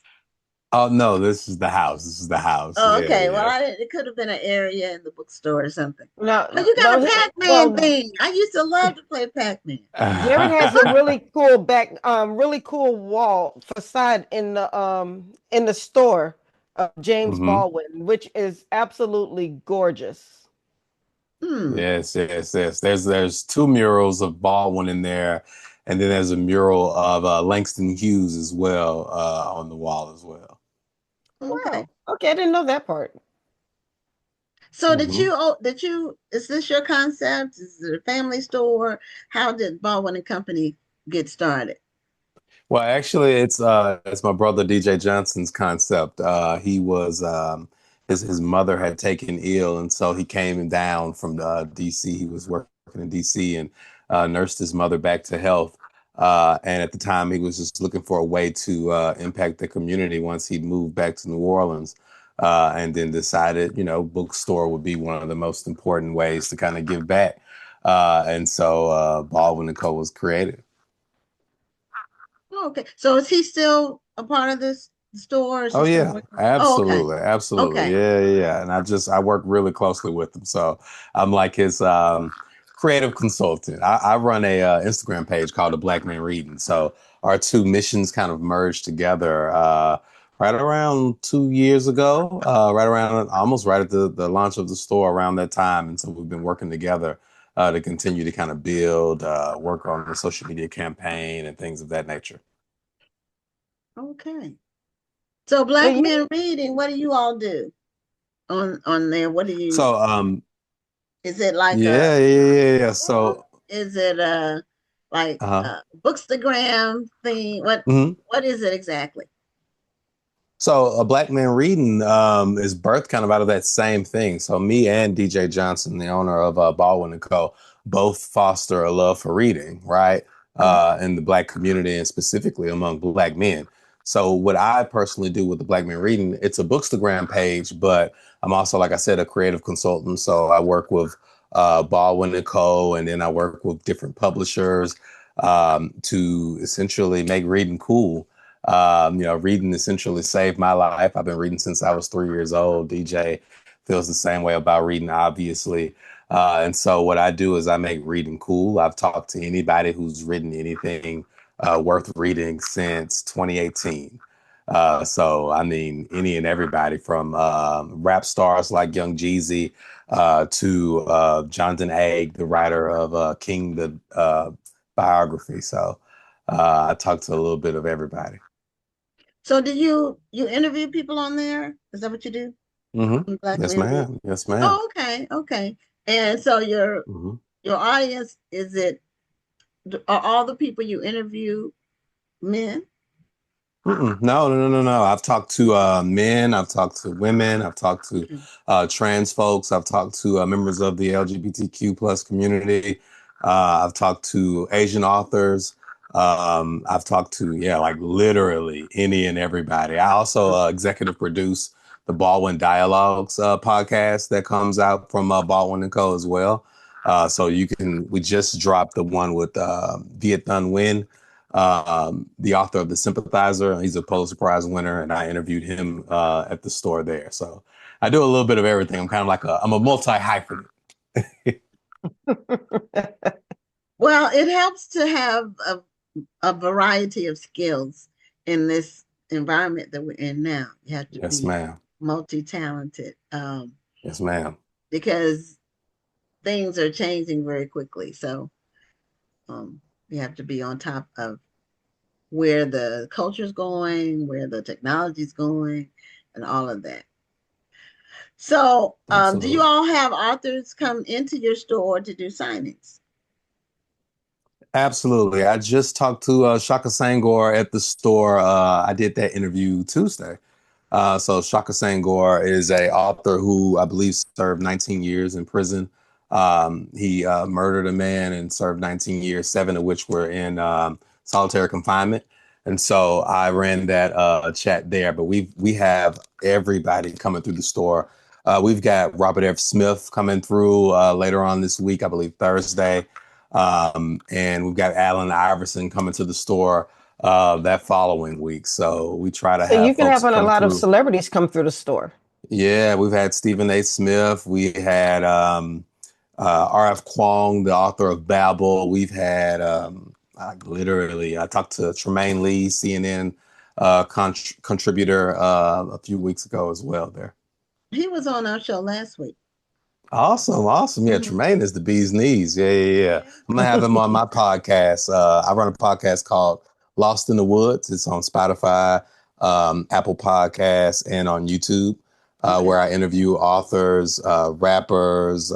Oh, no, this is the house. This is the house. Oh, Yeah, okay. Well, yeah. it could have been an area in the bookstore or something. No, Oh, you got no, a Pac-Man well, thing. I used to love to play Pac-Man. Jerid has a really cool wall facade in the store of James hmm Baldwin, which is absolutely gorgeous. Hmm. Yes, yes, yes. There's 2 murals of Baldwin in there, and then there's a mural of Langston Hughes as well on the wall as well. Okay. Wow. Okay, I didn't know that part. So hmm is this your concept? Is it a family store? How did Baldwin and Company get started? Well, actually, it's my brother DJ Johnson's concept. He was his mother had taken ill, and so he came down from DC. He was working in DC and nursed his mother back to health. And at the time, he was just looking for a way to impact the community once he moved back to New Orleans. and then decided, bookstore would be one of the most important ways to kind of give back. And so Baldwin and Co. was created. Okay. So is he still a part of this store? Or is Oh he still yeah, working? Oh, okay. absolutely, absolutely, Okay. yeah, yeah. Yeah. And I work really closely with him, so I'm like his creative consultant. I run a Instagram page called The Black Man Reading. So our two missions kind of merged together right around 2 years ago, right around almost right at the launch of the store around that time. And so we've been working together to continue to kind of build, work on the social media campaign and things of that nature. Okay. So So Black you Men Reading, what do you all do on there? What do you, So is it like a yeah, yeah, yeah, yeah. book? So Is it a like uh-huh. a bookstagram thing? What is it exactly? So a black man reading is birthed kind of out of that same thing. So me and DJ Johnson, the owner of Baldwin and Co., both foster a love for reading, right? Mhm. In the black community and specifically among black men. So what I personally do with the Black Man Reading, it's a Bookstagram page, but I'm also, like I said, a creative consultant. So I work with Baldwin and Co., and then I work with different publishers to essentially make reading cool. Reading essentially saved my life. I've been reading since I was 3 years old. DJ feels the same way about reading, obviously. And so what I do is I make reading cool. I've talked to anybody who's written anything worth reading since 2018. So, I mean, any and everybody from rap stars like Young Jeezy to Jonathan Egg, the writer of King, the biography. So I talked to a little bit of everybody. So do you interview people on there? Is that what you do? On Black Yes, Men Reading? ma'am. Yes, ma'am. Oh, okay, okay. And so Hmm. your audience, are all the people you interview men? Mm-mm. No, no, no, no, no. I've talked to men. I've talked to women. I've talked to Mhm. trans folks. I've talked to members of the LGBTQ plus community. I've talked to Asian authors. I've talked to, yeah, like literally any and everybody. I also executive produce the Baldwin Dialogues podcast that comes out from Baldwin and Co. as well. So we just dropped the one with Viet Thanh Nguyen, the author of The Sympathizer. He's a Pulitzer Prize winner, and I interviewed him at the store there. So I do a little bit of everything. I'm kind of like I'm a multi-hyphenate. Well, it helps to have a variety of skills in this environment that we're in now. You have to Yes, be ma'am. multi-talented Yes, ma'am. because things are changing very quickly. So you have to be on top of where the culture's going, where the technology's going, and all of that. So, do you Absolutely. all have authors come into your store to do signings? Absolutely. I just talked to Shaka Sangor at the store. I did that interview Tuesday. So Shaka Sangor is a author who I believe served 19 years in prison. He murdered a man and served 19 years, 7 of which were in solitary confinement. And so I ran that chat there. But we have everybody coming through the store. We've got Robert F. Smith coming through later on this week, I believe Thursday. And we've got Allen Iverson coming to the store that following week. So we try to so have you've been folks having a come lot of through. celebrities come through the store. Yeah, we've had Stephen A. Smith. We had R.F. Kuang, the author of Babel. We've had I talked to Tremaine Lee, CNN contributor a few weeks ago as well there. He was on our show last week. Awesome, awesome. Yeah, Mhm. Tremaine is the bee's knees. Yeah, yeah, yeah. Yeah. I'm gonna have him on my podcast. I run a podcast called Lost in the Woods. It's on Spotify, Apple Podcasts, and on YouTube, Okay. where I interview authors, rappers,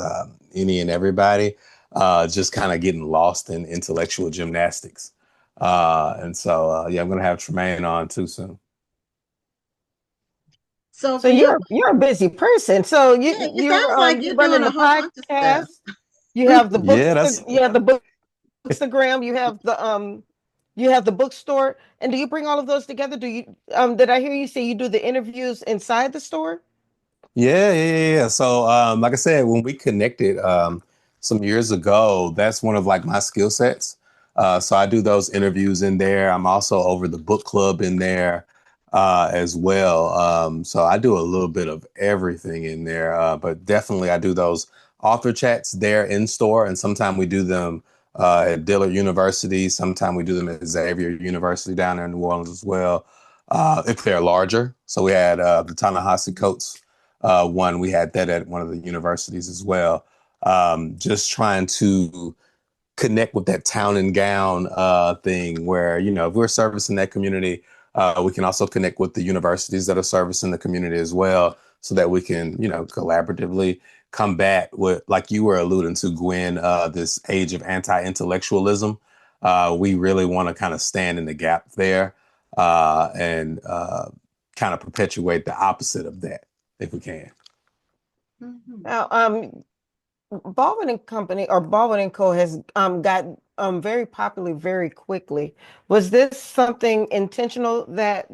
any and everybody, just kind of getting lost in intellectual gymnastics. And so, yeah, I'm gonna have Tremaine on too soon. So So for your, you're a busy person. So yeah, it sounds like you're you're running doing a the whole bunch of stuff. podcast. You have the Yeah, that's you have the Bookstagram. You have the bookstore. And do you bring all of those together? Do you did I hear you say you do the interviews inside the store? Yeah. So, like I said, when we connected some years ago, that's one of like my skill sets. So I do those interviews in there. I'm also over the book club in there as well. So I do a little bit of everything in there, but definitely I do those author chats there in store, and sometimes we do them at Dillard University. Sometimes we do them at Xavier University down there in New Orleans as well, if they're larger. So we had the Ta-Nehisi Coates one. We had that at one of the universities as well. Just trying to connect with that town and gown thing where, you know, if we're servicing that community, we can also connect with the universities that are servicing the community as well, so that we can, you know, collaboratively combat what, like you were alluding to, Gwen, this age of anti-intellectualism. We really want to kind of stand in the gap there and kind of perpetuate the opposite of that if we can. Mhm. Now, Baldwin and Company or Baldwin and Co. has got very popular very quickly. Was this something intentional that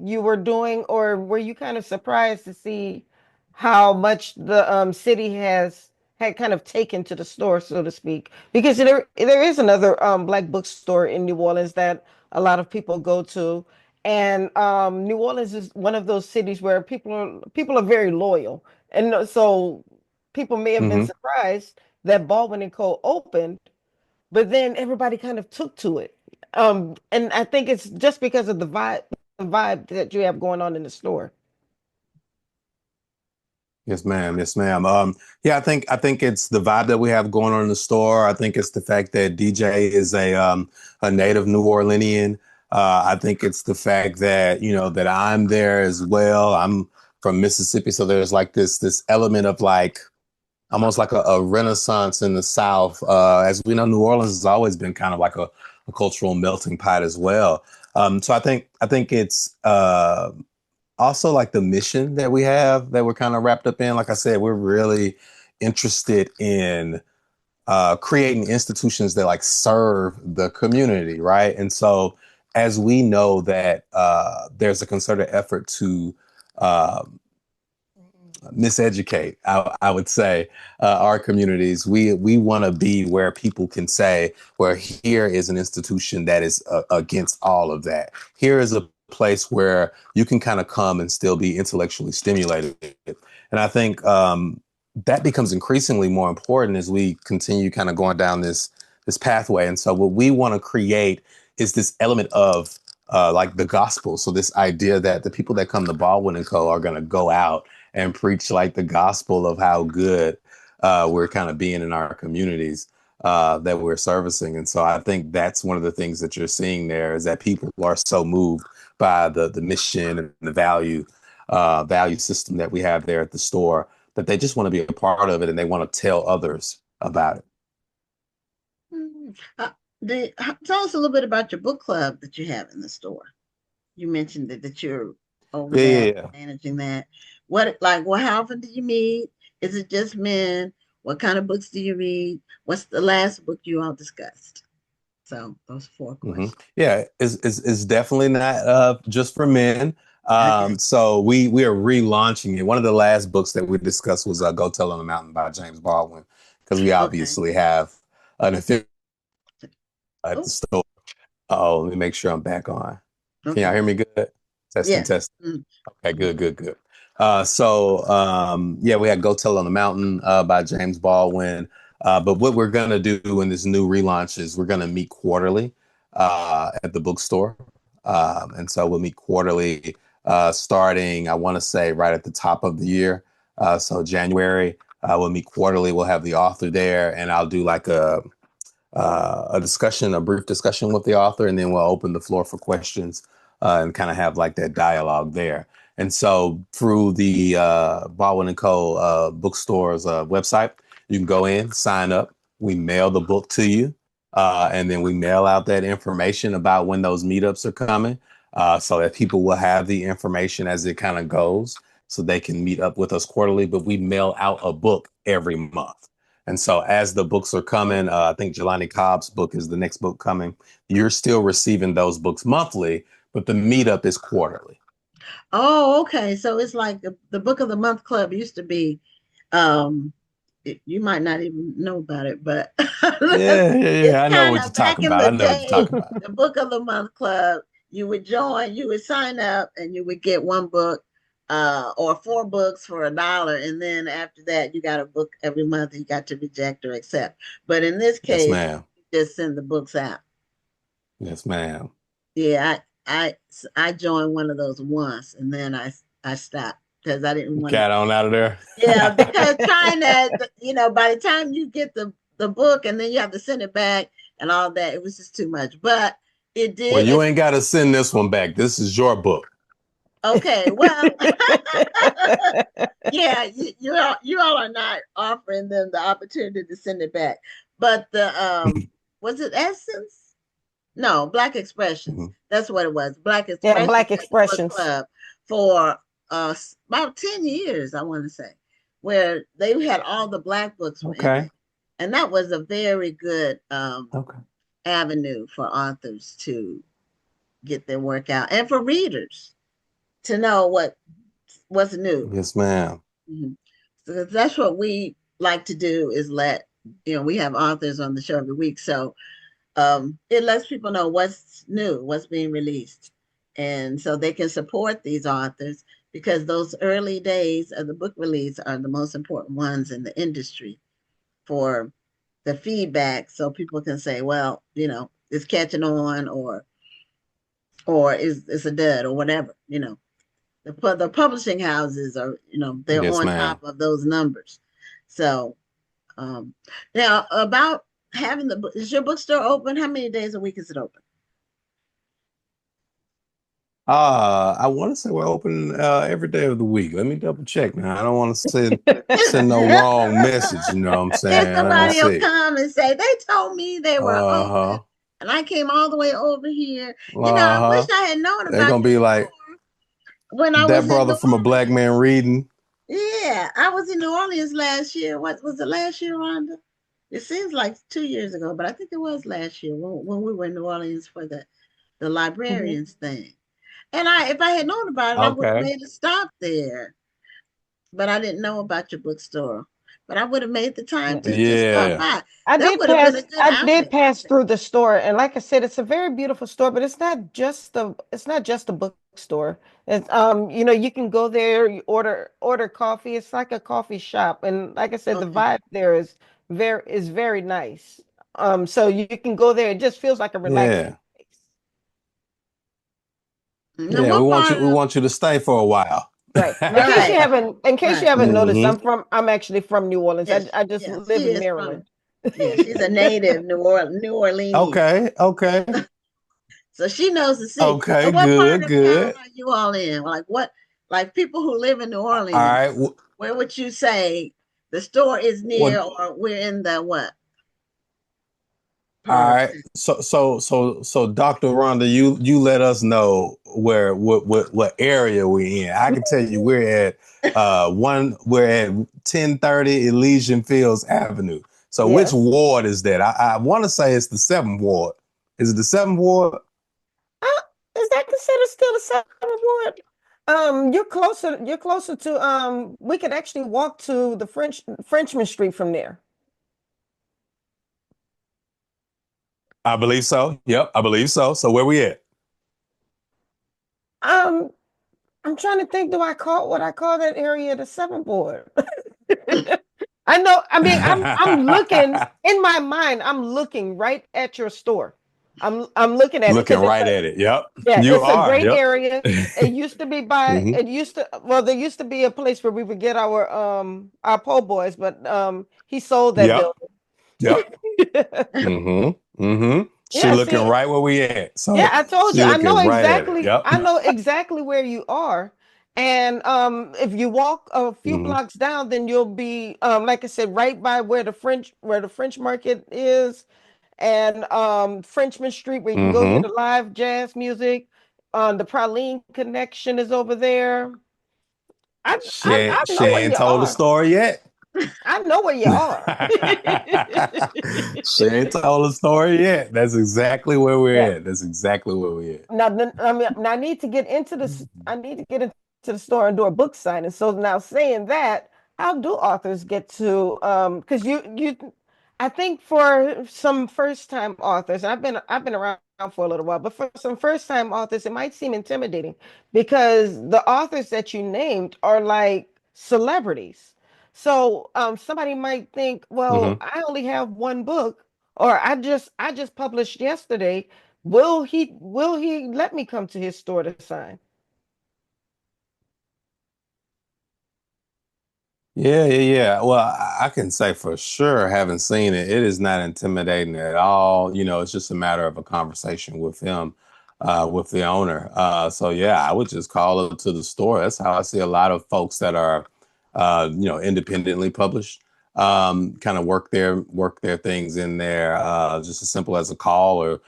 you were doing, or were you kind of surprised to see how much the city has had kind of taken to the store, so to speak? Because there is another black bookstore in New Orleans that a lot of people go to. And New Orleans is one of those cities where people are very loyal, and so people may have been Hmm. surprised that Baldwin and Co. opened, but then everybody kind of took to it. And I think it's just because of the vibe that you have going on in the store. Yes, ma'am. Yes, ma'am. Yeah, I think it's the vibe that we have going on in the store. I think it's the fact that DJ is a native New Orleanian. I think it's the fact that, you know, that I'm there as well. I'm from Mississippi, so there's like this element of like almost like a renaissance in the South. As we know, New Orleans has always been kind of like a cultural melting pot as well. So I think it's also like the mission that we have that we're kind of wrapped up in. Like I said, we're really interested in creating institutions that like serve the community, right? And so as we know that there's a concerted effort to uh, miseducate, I would say, our communities. We want to be where people can say, where here is an institution that is against all of that. Here is a place where you can kind of come and still be intellectually stimulated. And I think that becomes increasingly more important as we continue kind of going down this pathway. And so what we want to create is this element of like the gospel. So this idea that the people that come to Baldwin and Co. are going to go out and preach like the gospel of how good we're kind of being in our communities that we're servicing. And so I think that's one of the things that you're seeing there is that people are so moved by the mission and the value system that we have there at the store that they just want to be a part of it and they want to tell others about it. Mhm. Tell us a little bit about your book club that you have in the store. You mentioned that you're over Yeah, yeah, that, yeah. managing that. What, like, well, how often do you meet? Is it just men? What kind of books do you read? What's the last book you all discussed? So those four Hmm. questions. Yeah, it's definitely not just for men. Okay. So we are relaunching it. One of the last books that we discussed was Go Tell on the Mountain by James Baldwin, because we Okay. obviously have an affiliate at the Oh, store. Oh, let me make sure I'm back on. Can y'all okay. hear me good? Testing, Yes. testing. Mm, Okay, good. Yeah, we had Go Tell on the Mountain by James Baldwin. But what we're gonna do in this new relaunch is we're gonna meet quarterly at the bookstore. And so we'll meet quarterly starting, I want to say, right at the top of the year. So January, we'll meet quarterly. We'll have the author there, and I'll do like a discussion, a brief discussion with the author, and then we'll open the floor for questions and kind of have like that dialogue there. And so through the Baldwin and Co. Bookstore's website, you can go in, sign up. We mail the book to you, and then we mail out that information about when those meetups are coming, so that people will have the information as it kind of goes, so they can meet up with us quarterly. But we mail out a book every month. And so as the books are coming, I think Jelani Cobb's book is the next book coming. You're still receiving those books monthly, but the meetup is quarterly. Oh, okay. So it's like the Book of the Month Club used to be. Um, you might not even know about it, but it's Yeah. I know kind what you're of back talking in about. the I know what you're day. talking about. The Book of the Month Club. You would join. You would sign up, and you would get one book, or four books for $1, and then after that, you got a book every month. You got to reject or accept. But in this Yes, case, ma'am. you just send the books out. Yes, ma'am. Yeah, I joined one of those once, and then I stopped because I didn't want to. Got on out of there. Yeah, because trying to, by the time you get the book and then you have to send it back and all that, it was just too much. But it Well, did. you ain't got to send this one back. This is your book. Okay, well, yeah, you all are not offering them the opportunity to send it back. But the was it Essence? No, Black Expressions. Mhm. That's what it was. Black Yeah, Expressions Black had the book expressions. club for about 10 years, I want to say, where they had all the black books were in Okay. it. And that was a very good Okay. avenue for authors to get their work out and for readers to know what's new. Yes, ma'am. Mhm. So that's what we like to do is we have authors on the show every week. So it lets people know what's new, what's being released. And so they can support these authors because those early days of the book release are the most important ones in the industry for the feedback. So people can say, well, it's catching on or is it's a dud or whatever. The publishing houses are, they're Yes, on ma'am. top of those numbers. So um now about having is your bookstore open? How many days a week is it open? I want to say we're open every day of the week. Let me double check now. I don't want to send no wrong message. You know what I'm Then saying? Let me somebody will see. come and say, they told me they were open, Uh-huh. and I came all the way over here. I wish Uh-huh. I had known They're about gonna your be store like when I that was in brother New from A Black Orleans. Man Reading. Yeah, I was in New Orleans last year. What was it last year, Rhonda? It seems like 2 years ago, but I think it was last year when we were in New Orleans for the Mhm. librarians thing. And if I had known about it, I would have Okay. made a stop there. But I didn't know about your bookstore. But I would have made the time Yeah. to stop Yeah. by. That would have been a good I did outing. pass through the store, and like I said, it's a very beautiful store, but it's not just a bookstore. It's you can go there, you order coffee. It's like a coffee shop, and like I said, the Okay. vibe there is very nice. So you can go there. It just feels like a relaxing Yeah. place. Now, Yeah. We what want part you. We of want you to stay for a while. Right. right, In case you right. haven't noticed, Hmm. I'm actually from New Orleans. Yes, I just yes, live she in is from. Maryland. Yeah, she's a native New Orleans, Okay. Okay. so she knows the city. Okay. And what part Good. of town Good. are you all in? Like people who live in New All Orleans, right. where would you say the store is near, What? or we're in the what All part of right. town? So, Dr. Rhonda, you let us know what area we're in. I can tell you we're at 1030 Elysian Fields Avenue. So which Yes. ward is that? I want to say it's the seventh ward. Is it the seventh ward? Uh, is that considered still a seventh ward? You're closer to we could actually walk to the Frenchman Street from there. I believe so. Yep, I believe so. So where we at? Um, I'm trying to think, do I call what I call that area the seventh ward? I know, I mean, I'm looking in my mind, I'm looking right at your store. I'm looking at it Looking because right at it. Yep. yeah, You it's a are. great Yep. area. Hmm. There used to be a place where we would get our po' boys, but he sold that Yep. building. Yep. Mm-hmm. Mm-hmm. She Yeah, looking see, right where we at. yeah, So I told she you. looking right at it. Yep. I know exactly where you are. And if you walk a few Hmm. blocks down, then you'll be like I said, right by where the French market is, and Frenchman Street where you can go hear the Hmm. live jazz music. The Praline Connection is over there. She I ain't, she know where ain't you told the are. story yet. I know where you are. She ain't told the story yet. That's exactly where we're Yeah. at. That's exactly where we're at. Now, I mean, now I need to get into this. I need to get into the store and do a book signing. So now, saying that, how do authors get to? Because I think for some first time authors, and I've been around for a little while, but for some first time authors, it might seem intimidating because the authors that you named are like celebrities. So somebody might think, well, Hmm. I only have one book, or I just published yesterday. Will he let me come to his store to sign? Yeah, yeah, yeah. Well, I can say for sure, having seen it, it is not intimidating at all. It's just a matter of a conversation with him, with the owner. So yeah, I would just call it to the store. That's how I see a lot of folks that are, independently published, kind of work their things in there, just as simple as a call. Or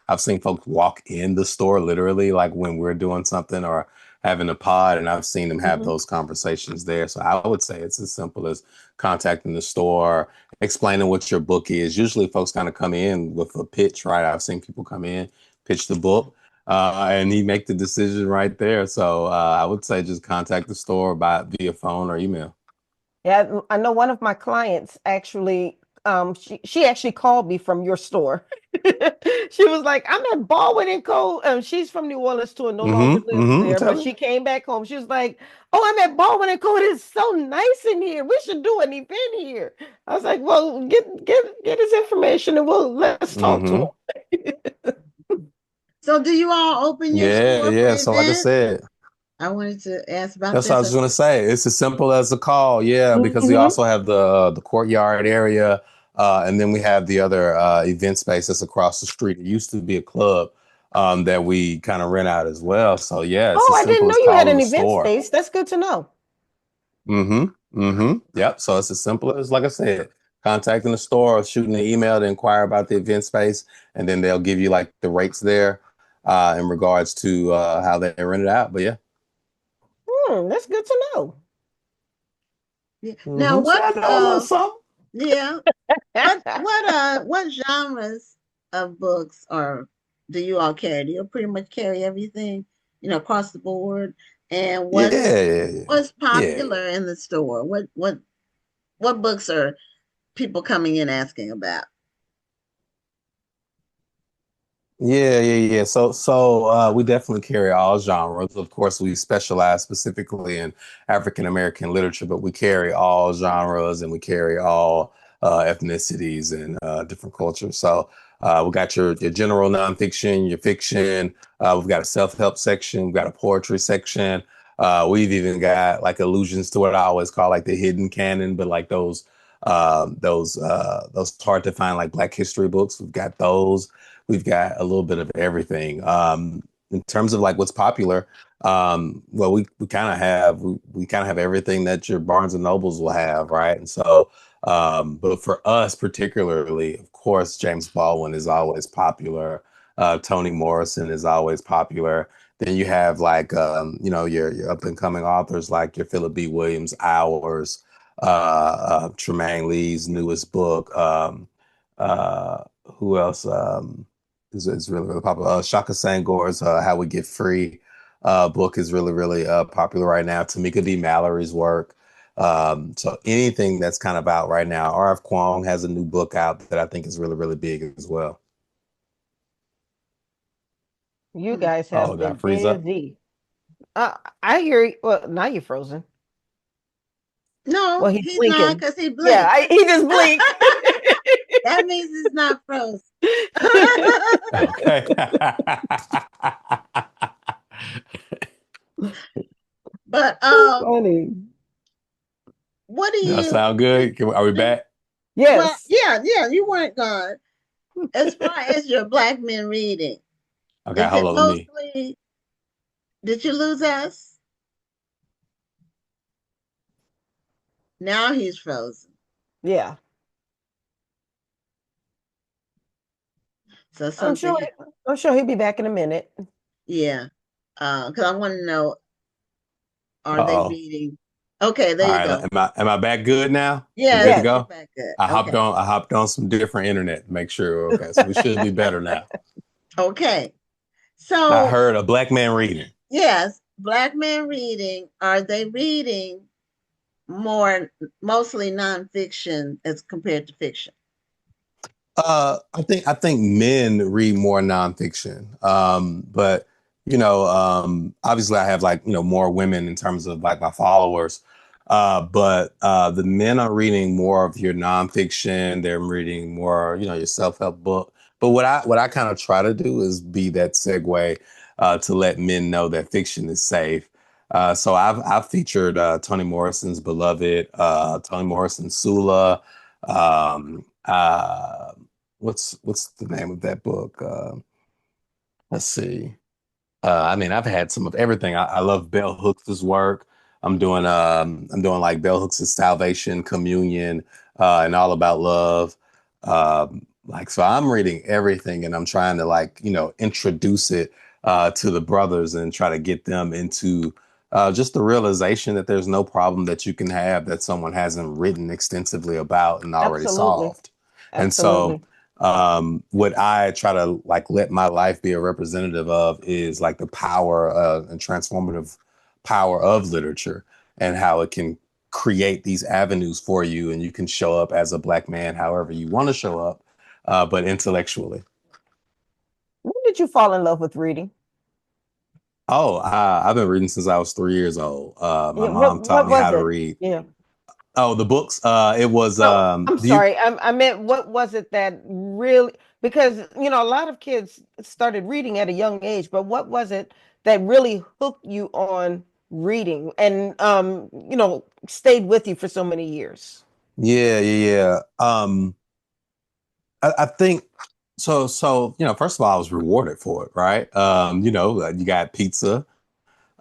I've seen folks walk in the store literally, like when we're doing something or having a pod, and I've seen them have Mhm. those conversations there. So I would say it's as simple as contacting the store, explaining what your book is. Usually folks kind of come in with a pitch, right? I've seen people come in, pitch the book, and he make the decision right there. So I would say just contact the store via phone or email. Yeah, I know one of my clients actually, she actually called me from your store. She was like, I'm at Baldwin and Co. She's from New Orleans too and no longer Mm-hmm. lives Mm-hmm. there, but Tell me. she came back home. She was like, oh, I'm at Baldwin and Co. It is so nice in here. We should do an event here. I was like, well, get his information and let's talk to Mm-hmm. him. So do you all open your Yeah, store for yeah. So like I events? said, I wanted to ask about that's what I this. was going to say. It's as simple as a call, yeah, because we Mhm. also have the courtyard area, and then we have the other event space that's across the street. It used to be a club that we kind of rent out as well. So yeah, it's Oh, as I didn't simple know as you had calling an the event store. space. That's good to know. Mm-hmm. Mm-hmm. Yep. So it's as simple as, like I said, contacting the store or shooting an email to inquire about the event space, and then they'll give you like the rates there in regards to how they rent it out. But yeah. That's good to know. Yeah. Now Mm-hmm. So what I know a little something. yeah, what genres of books or do you all carry? Do you pretty much carry everything, across the board? And Yeah, what's yeah, yeah. what's Yeah. popular in the store? What books are people coming in asking about? Yeah, yeah, yeah. So we definitely carry all genres. Of course, we specialize specifically in African American literature, but we carry all genres and we carry all ethnicities and different cultures. So we got your general nonfiction, your fiction. We've got a self-help section. We've got a poetry section. We've even got like allusions to what I always call like the hidden canon, but like those hard to find like Black history books. We've got those. We've got a little bit of everything. In terms of like what's popular, well, we kind of have everything that your Barnes and Nobles will have, right? And so, but for us particularly, of course, James Baldwin is always popular. Toni Morrison is always popular. Then you have like your up and coming authors like your Philip B. Williams, Hours, Tremaine Lee's newest book. Who else? Is really really popular. Shaka Sangor's "How We Get Free" book is really really popular right now. Tamika D. Mallory's work. So anything that's kind of out right now. R.F. Kuang has a new book out that I think is really really big as well. You Hmm. guys Oh, have did I been freeze up? busy. I hear you. Well, now you're frozen. Well, No, he's he's not blinking. because he Yeah, blinked. he just blinked. That means it's not frozen. Okay. But Funny. what do That you sound good? Are we do? back? Well, Yes. yeah, yeah, you weren't gone. As far as your Black men reading, Okay, is hold it on. Let me. mostly, did you lose us? Now he's frozen. Yeah. So I'm sure. something, I'm sure he'll be back in a minute. yeah. Because I want to know, are they Uh-oh. reading? Okay, there All you right, go. am I back good now? We good to Yes, Yes. you're go? back good. I hopped Okay. on I hopped on some different internet to make sure. Okay, so we should be better now. Okay. I So, heard a black man reading. yes, black men reading, are they reading more, mostly nonfiction as compared to fiction? I think men read more nonfiction. But obviously I have like, more women in terms of like my followers. But the men are reading more of your nonfiction. They're reading more, your self-help book. But what I kind of try to do is be that segue to let men know that fiction is safe. So I've featured Toni Morrison's Beloved, Toni Morrison's Sula, what's the name of that book? Let's see. I mean, I've had some of everything. I love Bell Hooks' work. I'm doing like Bell Hooks' Salvation, Communion, and All About Love. Like so I'm reading everything and I'm trying to like, introduce it to the brothers and try to get them into just the realization that there's no problem that you can have that someone hasn't written extensively about and already Absolutely. solved. And so Absolutely. what I try to like let my life be a representative of is like the power and transformative power of literature and how it can create these avenues for you and you can show up as a black man however you want to show up, but intellectually. When did you fall in love with reading? Oh, I've been reading since I was 3 years old. My Yeah, mom taught what me how was to it? read. Yeah. Oh, the books. It was. No, I'm Do you? sorry. I meant what was it that really, because a lot of kids started reading at a young age, but what was it that really hooked you on reading and stayed with you for so many years? Yeah, yeah, yeah. I think so. So first of all, I was rewarded for it, right? You got pizza.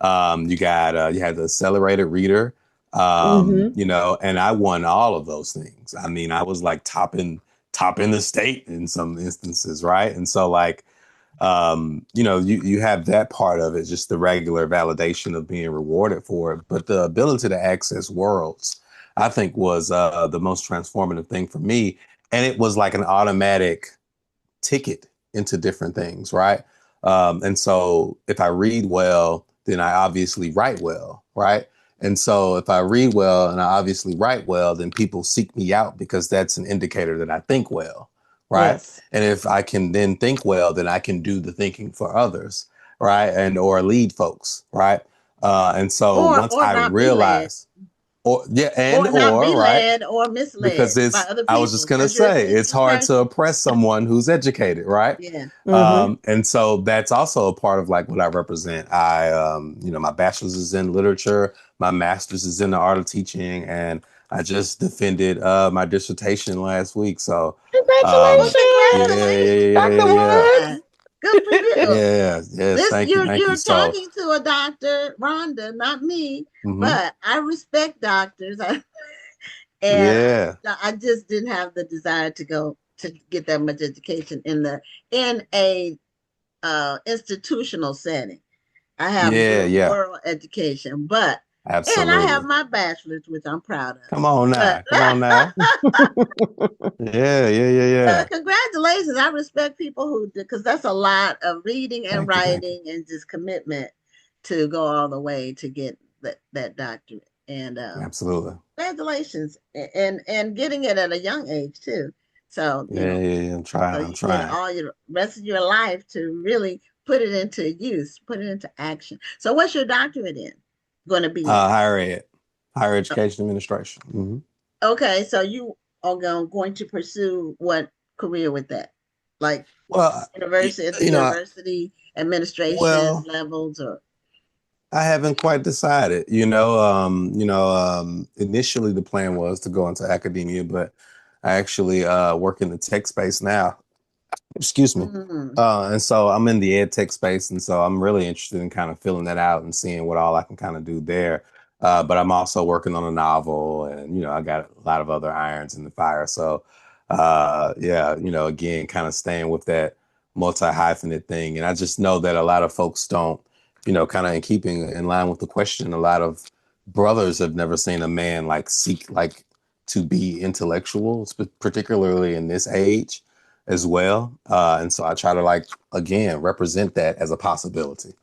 You had the accelerated reader. Hmm. And I won all of those things. I mean, I was like top in the state in some instances, right? And so like you have that part of it, just the regular validation of being rewarded for it. But the ability to access worlds, I think, was the most transformative thing for me. And it was like an automatic ticket into different things, right? And so if I read well, then I obviously write well, right? And so if I read well and I obviously write well, then people seek me out because that's an indicator that I think well, right? Yes. And if I can then think well, then I can do the thinking for others, right? And or lead folks, right? And so once Or I not be led, realize, or yeah, and or not or be right, led or misled because by it's other I was just people gonna because you're a say it's thinking hard to person. oppress someone who's educated, right? Yeah. Hmm. And so that's also a part of like what I represent. I my bachelor's is in literature, my master's is in the art of teaching, and I just defended my dissertation last week. So Well, yeah, Congratulations, yeah, yeah, congratulations yeah, Dr. yeah, on yeah. that. Good for Woods. you. Yeah, yes, This thank you. you're So talking to a doctor, Rhonda, not me, mhm, but I respect doctors. And yeah, I just didn't have the desire to go to get that much education in a institutional setting. I have yeah, real yeah, world education, but and I have absolutely. my bachelor's, which I'm proud of. Come on But now, come on now. Yeah, yeah, yeah, yeah. congratulations. I respect people who do because that's a lot of reading and Thank you, thank you. writing and just commitment to go all the way to get that doctorate. And Absolutely. congratulations and getting it at a young age too. So Yeah, yeah, yeah. I'm so trying. I'm you get trying. all your rest of your life to really put it into use, put it into action. So what's your doctorate in going to be in? Higher ed, higher education administration. Okay, so you are going to pursue what career with that? Like Well, university at the you know, university administration well, levels or I haven't quite decided. Initially the plan was to go into academia, but I actually work in the tech space now. Excuse me. mm, And so I'm in the ed tech space, and so I'm really interested in kind of filling that out and seeing what all I can kind of do there. But I'm also working on a novel, and I got a lot of other irons in the fire. So, yeah, again, kind of staying with that multi-hyphenate thing, and I just know that a lot of folks don't, kind of in keeping in line with the question, a lot of brothers have never seen a man like seek like to be intellectual, particularly in this age as well. And so I try to like again represent that as a possibility.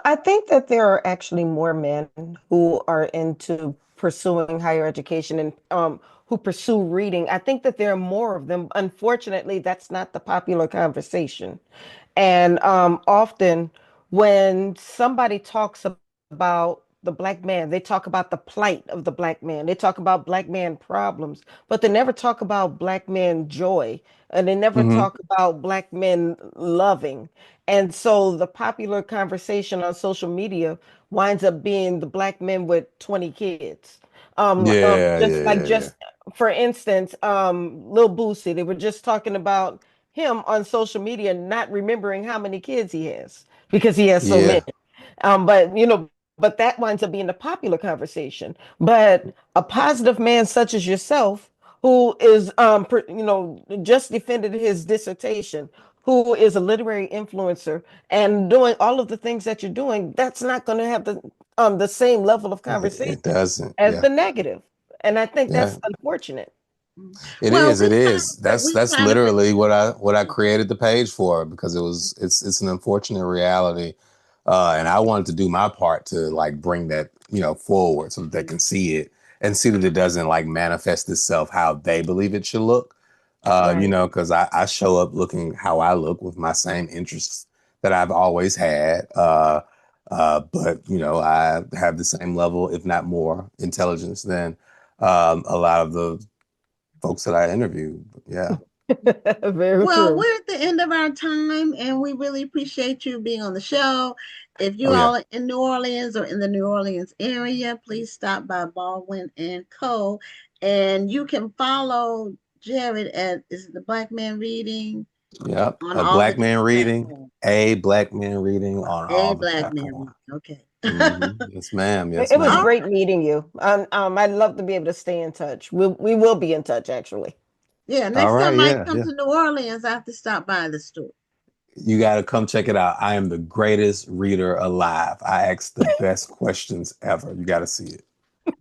I think that there are actually more men who are into pursuing higher education and who pursue reading. I think that there are more of them. Unfortunately, that's not the popular conversation. And often when somebody talks about the black man, they talk about the plight of the black man. They talk about black man problems, but they never talk about black man joy. And they never Hmm. talk about black men loving. And so the popular conversation on social media winds up being the black men with 20 kids. Yeah, Just yeah, like yeah, yeah. just for instance, Lil Boosie, they were just talking about him on social media, not remembering how many kids he has because he has so many. Yeah, But that winds up being the popular conversation. But a positive man such as yourself, who is, just defended his dissertation, who is a literary influencer and doing all of the things that you're doing, that's not going to have the same level of it conversation doesn't. as Yeah, the negative. And I think yeah. that's unfortunate. Mm. It Well, is. It is. we That's try to bring. literally what I created the page for because it's an unfortunate reality, and I wanted to do my part to like bring that forward so that they can see it and see that it doesn't like manifest itself how they believe it should look. Right. Because I show up looking how I look with my same interests that I've always had. But I have the same level, if not more, intelligence than a lot of the folks that I interviewed. Yeah. Very Well, true. we're at the end of our time, and we really appreciate you being on the show. If you Oh yeah. all are in New Orleans or in the New Orleans area, please stop by Baldwin and Co. And you can follow Jerid at is it the Black Man Reading Yep. on A all the black man different reading, platforms. a black man reading on A all the Black Man platforms. Reading. Okay. Yes, ma'am. It Yes, it was All ma'am. right. great meeting you. I'd love to be able to stay in touch. We will be in touch, actually. Yeah. All Next right. time I Yeah. come Yeah. to New Orleans, I have to stop by the store. You got to come check it out. I am the greatest reader alive. I ask the best questions ever. You got to see it.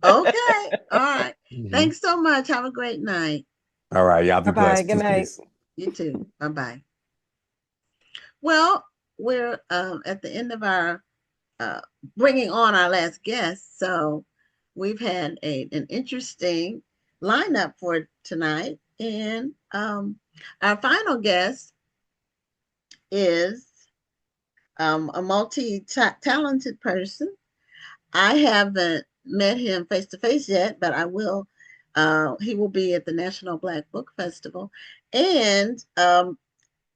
Okay. All right. Mhm. Thanks so much. Have a great night. All right. Y'all be Bye-bye. blessed. Good Peace, night. peace. You too. Bye bye. Well, we're at the end of our uh, bringing on our last guest. So we've had an interesting lineup for tonight. And our final guest is a multi talented person. I haven't met him face to face yet, but I will. He will be at the National Black Book Festival. And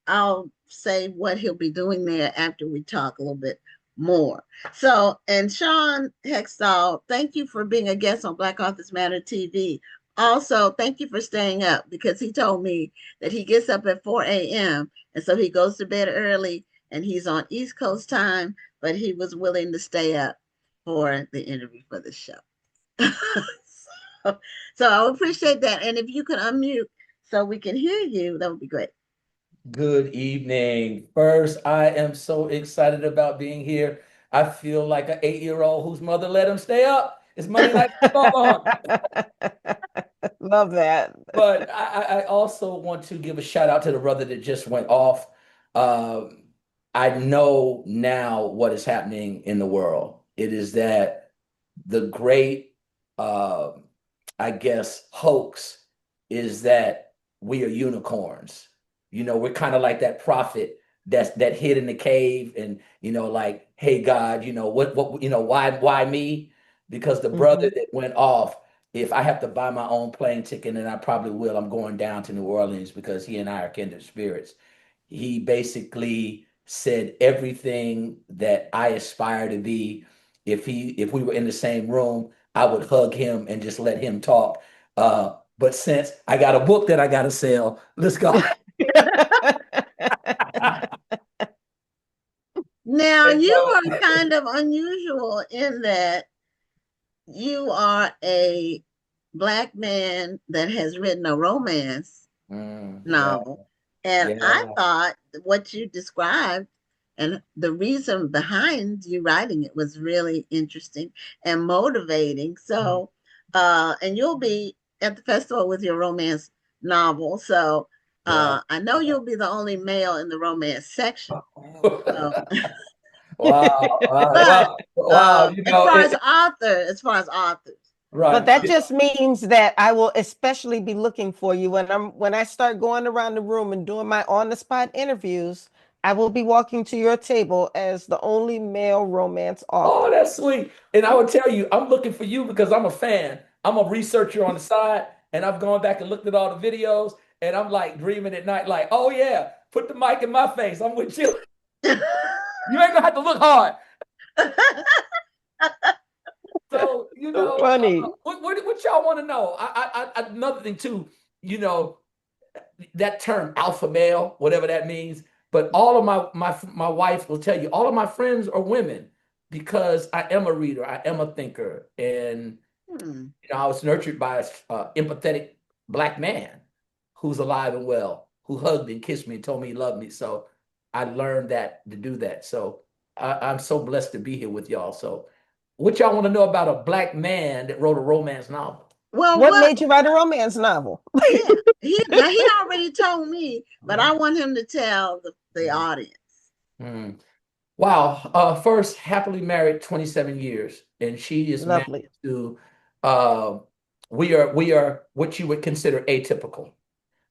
I'll say what he'll be doing there after we talk a little bit more. So, and Shaun Heckstall, thank you for being a guest on Black Authors Matter TV. Also, thank you for staying up because he told me that he gets up at 4 a.m. and so he goes to bed early and he's on East Coast time, but he was willing to stay up for the interview for the show. so I appreciate that. And if you could unmute so we can hear you, that would be great. Good evening. First, I am so excited about being here. I feel like an 8-year-old whose mother let him stay up. It's Monday Night Football. Love that. But I also want to give a shout out to the brother that just went off. Um, I know now what is happening in the world. It is that the great, uh, I guess, hoax is that we are unicorns. We're kind of like that prophet that hid in the cave and like, hey God, why me? Because the brother Mhm. that went off, if I have to buy my own plane ticket, and I probably will, I'm going down to New Orleans because he and I are kindred spirits. He basically said everything that I aspire to be. If we were in the same room, I would hug him and just let him talk. But since I got a book that I got to sell, let's go. Now, And, you are kind of unusual in that you are a Black man that has written a romance yeah, novel. And I yeah. thought what you described And the reason behind you writing it was really interesting and motivating. So, and you'll be at the festival with your romance novel. So, Yeah. I know you'll be the only male in the romance section. So, Wow. but Wow. You as know, far as authors, right. But that just means that I will especially be looking for you when I start going around the room and doing my on-the-spot interviews. I will be walking to your table as the only male romance author. Oh, that's sweet. And I would tell you, I'm looking for you because I'm a fan. I'm a researcher on the side, and I've gone back and looked at all the videos, and I'm like dreaming at night, like, oh yeah, put the mic in my face. I'm with you. You ain't gonna have to look hard. So, Funny. what y'all want to know? Another thing too, you know, that term alpha male, whatever that means. But all of my wife will tell you, all of my friends are women because I am a reader, I am a thinker, and I was nurtured by an empathetic Black man who's alive and well, who hugged and kissed me and told me he loved me. So I learned to do that. So I'm so blessed to be here with y'all. So what y'all want to know about a Black man that wrote a romance novel? well, What made you write a romance novel? Yeah, he already told me, but I want him to tell the audience. Wow. First, happily married 27 years, and she is Lovely. married to we are what you would consider atypical.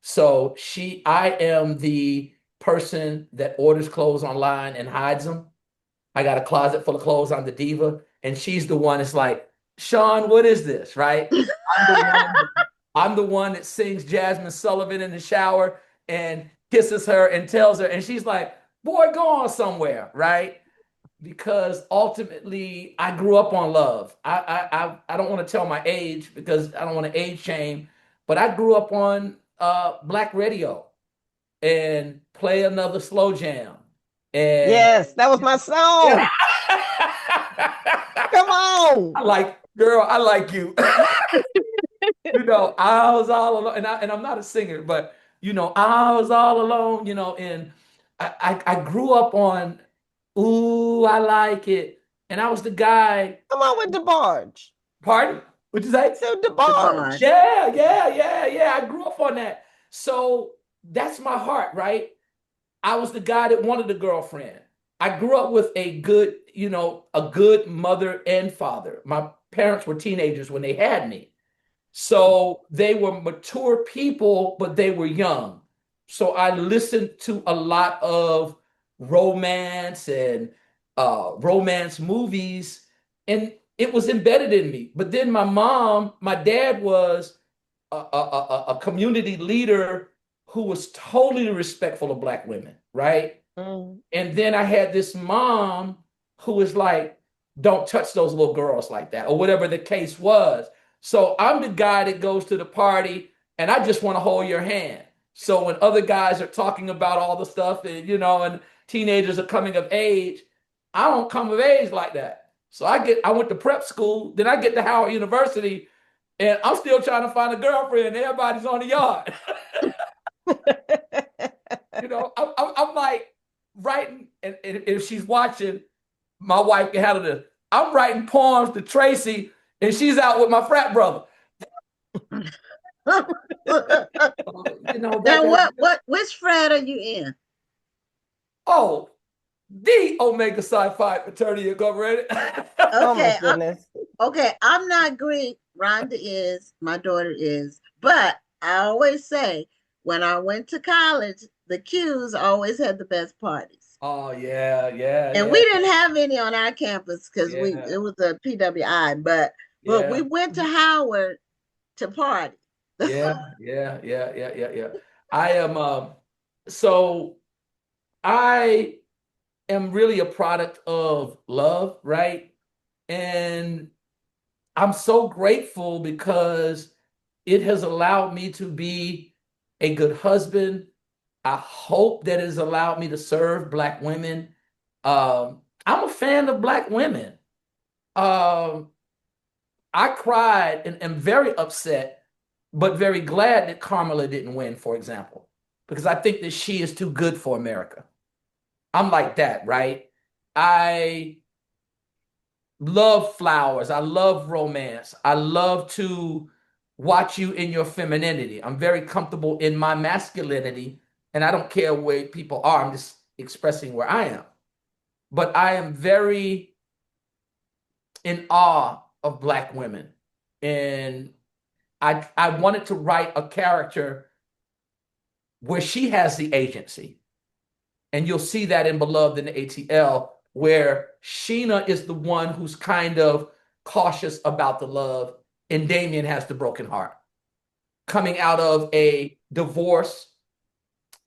So I am the person that orders clothes online and hides them. I got a closet full of clothes. I'm the diva, and she's the one that's like, Shaun, what is this? Right? I'm the one that sings Jasmine Sullivan in the shower and kisses her and tells her, and she's like, boy, go on somewhere, right? Because ultimately I grew up on love. I don't want to tell my age because I don't want to age shame, but I grew up on Black radio and Play Another Slow Jam. And Yes, that was my song. Come on. Girl, I like you. I was all alone, and I'm not a singer, but I was all alone, and I grew up on Ooh, I Like It. And I was the guy. Come on with the barge. Pardon? What'd you say? So the barge. Yeah. I grew up on that. So that's my heart, right? I was the guy that wanted a girlfriend. I grew up with a good mother and father. My parents were teenagers when they had me. So they were mature people, but they were young. So I listened to a lot of romance and romance movies, and it was embedded in me. But then my dad was a community leader who was totally respectful of Black women, right? And then I had this mom who was like, don't touch those little girls like that, or whatever the case was. So I'm the guy that goes to the party and I just want to hold your hand. So when other guys are talking about all the stuff and teenagers are coming of age, I don't come of age like that. So I went to prep school, then I get to Howard University, and I'm still trying to find a girlfriend. Everybody's on the yard. I'm like writing, and if she's watching, my wife can handle this. I'm writing poems to Tracy, and she's out with my frat brother. Now, which frat are you in? Oh, the Omega Psi Phi fraternity incorporated. Oh my goodness. Okay, I'm not Greek. Rhonda is, my daughter is, but I always say when I went to college, the Qs always had the best parties. Oh yeah. And we didn't have any on our campus because it was a PWI, but we went to Howard to party. Yeah. I am so I am really a product of love, right? And I'm so grateful because it has allowed me to be a good husband. I hope that it has allowed me to serve Black women. I'm a fan of Black women. I cried and am very upset, but very glad that Carmela didn't win, for example, because I think that she is too good for America. I'm like that, right? I love flowers. I love romance. I love to watch you in your femininity. I'm very comfortable in my masculinity, and I don't care where people are. I'm just expressing where I am. But I am very in awe of Black women. And I wanted to write a character where she has the agency. And you'll see that in Beloved in the ATL, where Sheena is the one who's kind of cautious about the love, and Damien has the broken heart. Coming out of a divorce,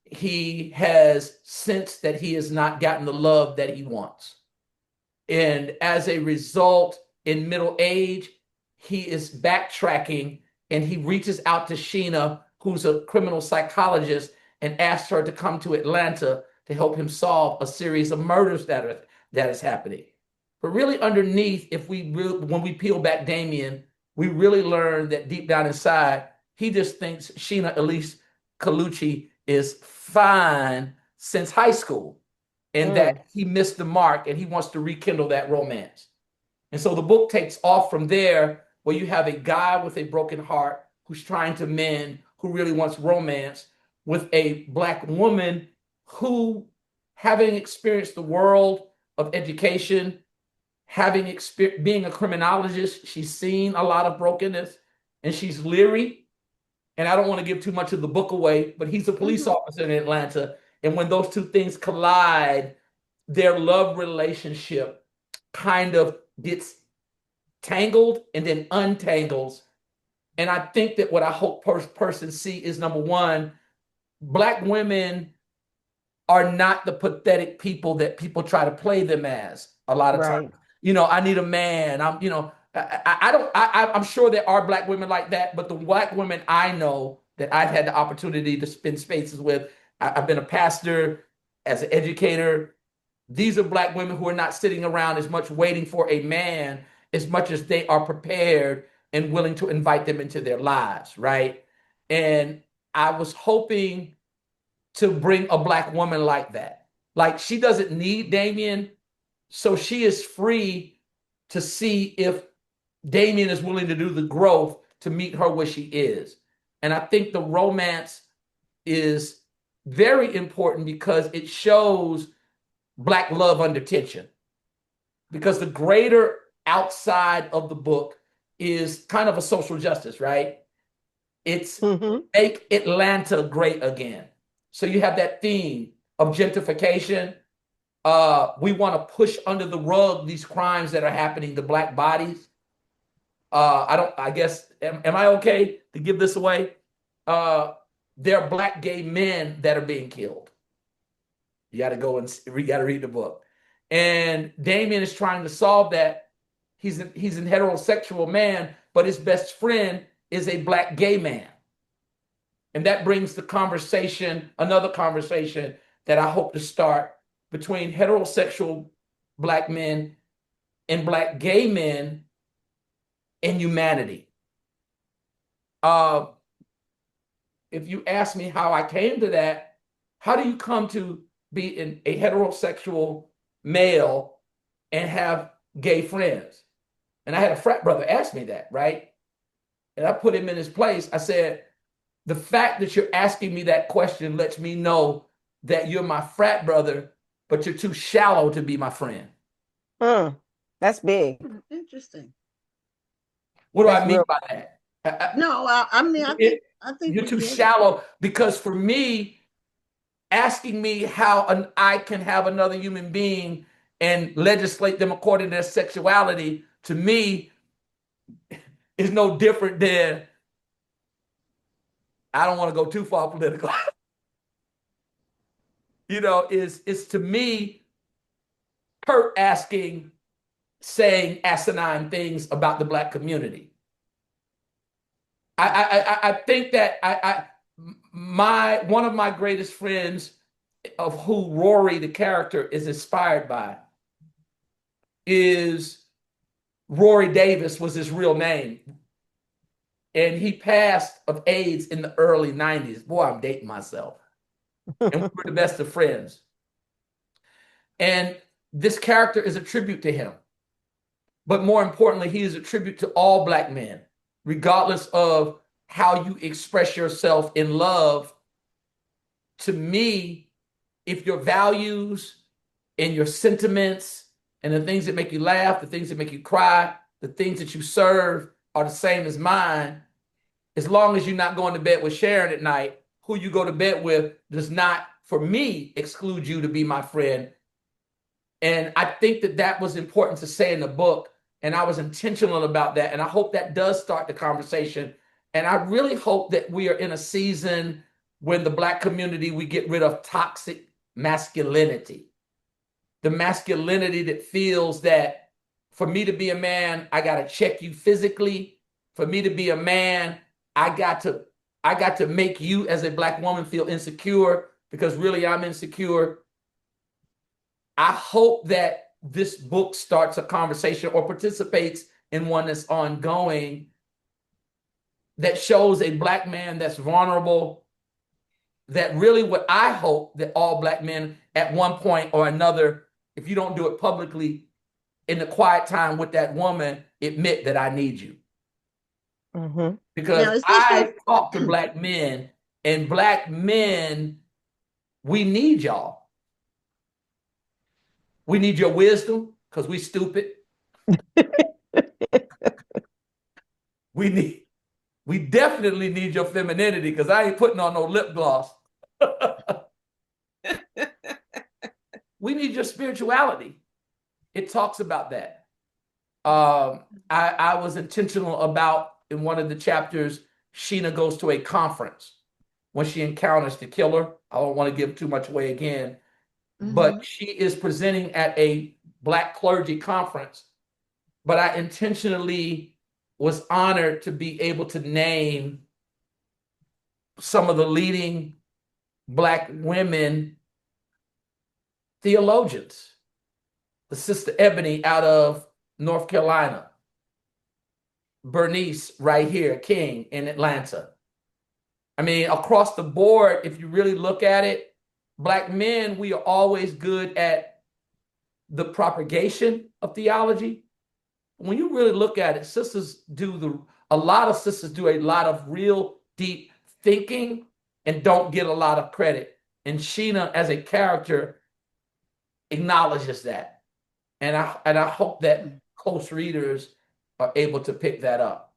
he has sensed that he has not gotten the love that he wants. And as a result, in middle age, he is backtracking and he reaches out to Sheena, who's a criminal psychologist, and asks her to come to Atlanta to help him solve a series of murders that is happening. But really underneath, when we peel back Damien, we really learn that deep down inside, he just thinks Sheena Elise Colucci is fine since high school, and that he missed the mark and he wants to rekindle that romance. And so the book takes off from there, where you have a guy with a broken heart who's trying to mend, who really wants romance, with a Black woman who, having experienced the world of education, being a criminologist, she's seen a lot of brokenness, and she's leery. And I don't want to give too much of the book away, but he's a police officer in Atlanta. And when those two things collide, their love relationship kind of gets tangled and then untangles. And I think that what I hope person see is, number one, Black women are not the pathetic people that people try to play them as a lot of times. I need a man. I'm sure there are Black women like that, but the Black women I know that I've had the opportunity to spend spaces with, I've been a pastor, as an educator. These are Black women who are not sitting around as much waiting for a man as much as they are prepared and willing to invite them into their lives, right? And I was hoping to bring a Black woman like that. Like, she doesn't need Damien, so she is free to see if Damien is willing to do the growth to meet her where she is. And I think the romance is very important because it shows Black love under tension. Because the greater outside of the book is kind of a social justice, right? It's make Atlanta great again. So you have that theme of gentrification. We want to push under the rug these crimes that are happening to Black bodies. I guess, am I okay to give this away? There are Black gay men that are being killed. You got to go and you got to read the book. And Damien is trying to solve that. He's a heterosexual man, but his best friend is a Black gay man. And that brings the conversation, another conversation that I hope to start between heterosexual Black men and Black gay men and humanity. If you ask me how I came to that, how do you come to be a heterosexual male and have gay friends? And I had a frat brother ask me that, right? And I put him in his place. I said, the fact that you're asking me that question lets me know that you're my frat brother, but you're too shallow to be my friend. That's big. Interesting. What do I mean by that? No, I think you're too shallow, because for me, asking me how I can have another human being and legislate them according to their sexuality, to me, is no different than, I don't want to go too far political. It's to me, Kurt saying asinine things about the Black community. I think that one of my greatest friends, of who Rory, the character, is inspired by, is Rory Davis, was his real name. And he passed of AIDS in the early 90s. Boy, I'm dating myself. And we were the best of friends. And this character is a tribute to him. But more importantly, he is a tribute to all Black men, regardless of how you express yourself in love. To me, if your values and your sentiments and the things that make you laugh, the things that make you cry, the things that you serve are the same as mine, as long as you're not going to bed with Sharon at night, who you go to bed with does not, for me, exclude you to be my friend. And I think that that was important to say in the book. And I was intentional about that. And I hope that does start the conversation. And I really hope that we are in a season when the Black community, we get rid of toxic masculinity. The masculinity that feels that for me to be a man, I got to check you physically. For me to be a man, I got to make you as a Black woman feel insecure because really I'm insecure. I hope that this book starts a conversation or participates in one that's ongoing that shows a Black man that's vulnerable, that really what I hope that all Black men at one point or another, if you don't do it publicly, in the quiet time with that woman, admit that I need you. Mm-hmm. Because I talk to Black men, and Black men, we need y'all. We need your wisdom because we stupid. We definitely need your femininity because I ain't putting on no lip gloss. We need your spirituality. It talks about that. I was intentional about, in one of the chapters, Sheena goes to a conference when she encounters the killer. I don't want to give too much away again, but she is presenting at a Black clergy conference. But I intentionally was honored to be able to name some of the leading Black women theologians. The Sister Ebony out of North Carolina, Bernice right here, King in Atlanta. I mean, across the board, if you really look at it, Black men, we are always good at the propagation of theology. When you really look at it, a lot of sisters do a lot of real deep thinking and don't get a lot of credit. And Sheena, as a character, acknowledges that. And I hope that close readers are able to pick that up.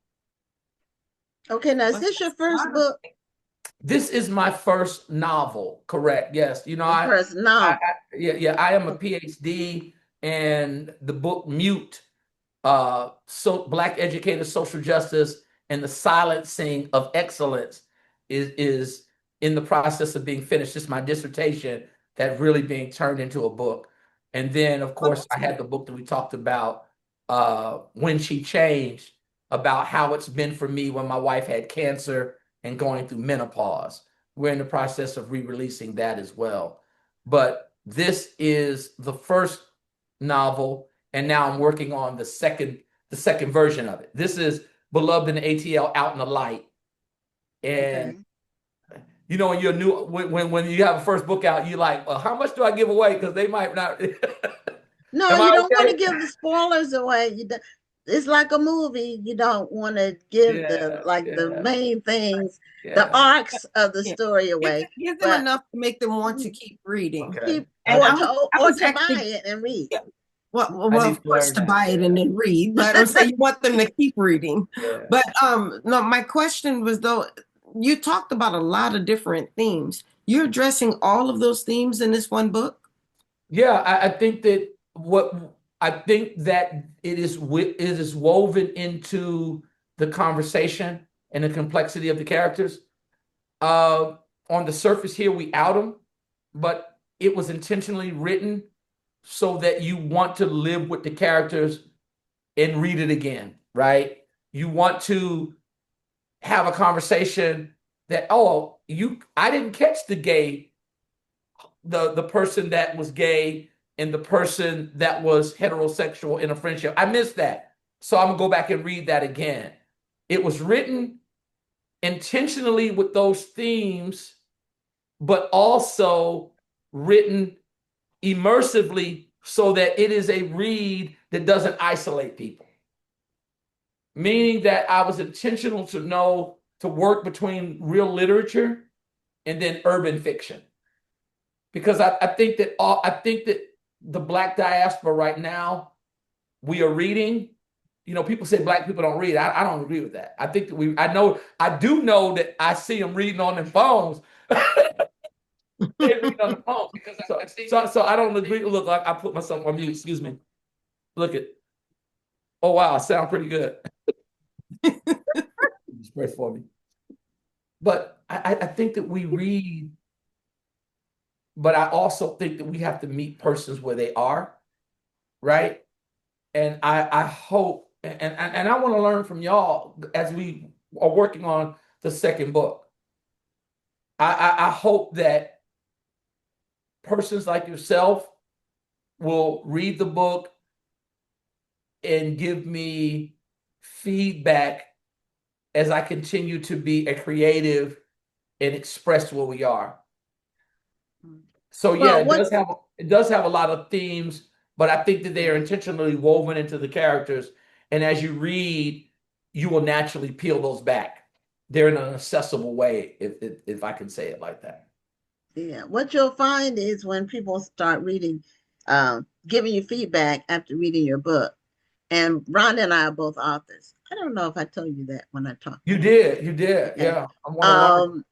Okay, now is this your first book? This is my first novel, correct? Yes. You know, first novel. I am a PhD, and the book Mute, Black Educator, Social Justice, and the Silencing of Excellence is in the process of being finished. It's my dissertation that really being turned into a book. And then, of course, I had the book that we talked about, When She Changed, about how it's been for me when my wife had cancer and going through menopause. We're in the process of re-releasing that as well. But this is the first novel, and now I'm working on the second version of it. This is Beloved in the ATL, Out in the Light. And you know, when you're new, when you have a first book out, you're like, well, how much do I give away? Because they might not. No, you don't want to give the spoilers away. It's like a movie. You don't want to give the main things, the arcs of the story away. Give them enough to make them want to keep reading. Okay. Or to buy it and read. Yeah. Well, of course, to buy it and then read, but I'm saying you want them to keep reading. Yeah. But no, my question was, though, you talked about a lot of different themes. You're addressing all of those themes in this one book? Yeah, I think that it is woven into the conversation and the complexity of the characters. On the surface here, we out them, but it was intentionally written so that you want to live with the characters and read it again, right? You want to have a conversation that, I didn't catch the person that was gay and the person that was heterosexual in a friendship. I missed that. So I'm gonna go back and read that again. It was written intentionally with those themes, but also written immersively so that it is a read that doesn't isolate people. Meaning that I was intentional to work between real literature and then urban fiction. Because I think that the Black diaspora right now, we are reading. People say Black people don't read. I don't agree with that. I think that I do know that I see them reading on their phones. They read on the phone because so I don't agree. Look, like I put myself on mute. Excuse me. Look at. Oh wow, I sound pretty good. Just pray for me. But I think that we read, but I also think that we have to meet persons where they are, right? And I hope, and I want to learn from y'all as we are working on the second book. I hope that persons like yourself will read the book and give me feedback as I continue to be a creative and express where we are. So yeah, it does have a lot of themes, but I think that they are intentionally woven into the characters. And as you read, you will naturally peel those back. They're in an accessible way, if I can say it like that. Yeah, what you'll find is when people start reading, giving you feedback after reading your book, and Rhonda and I are both authors. I don't know if I told you that when I talked. You did, yeah. I want to learn.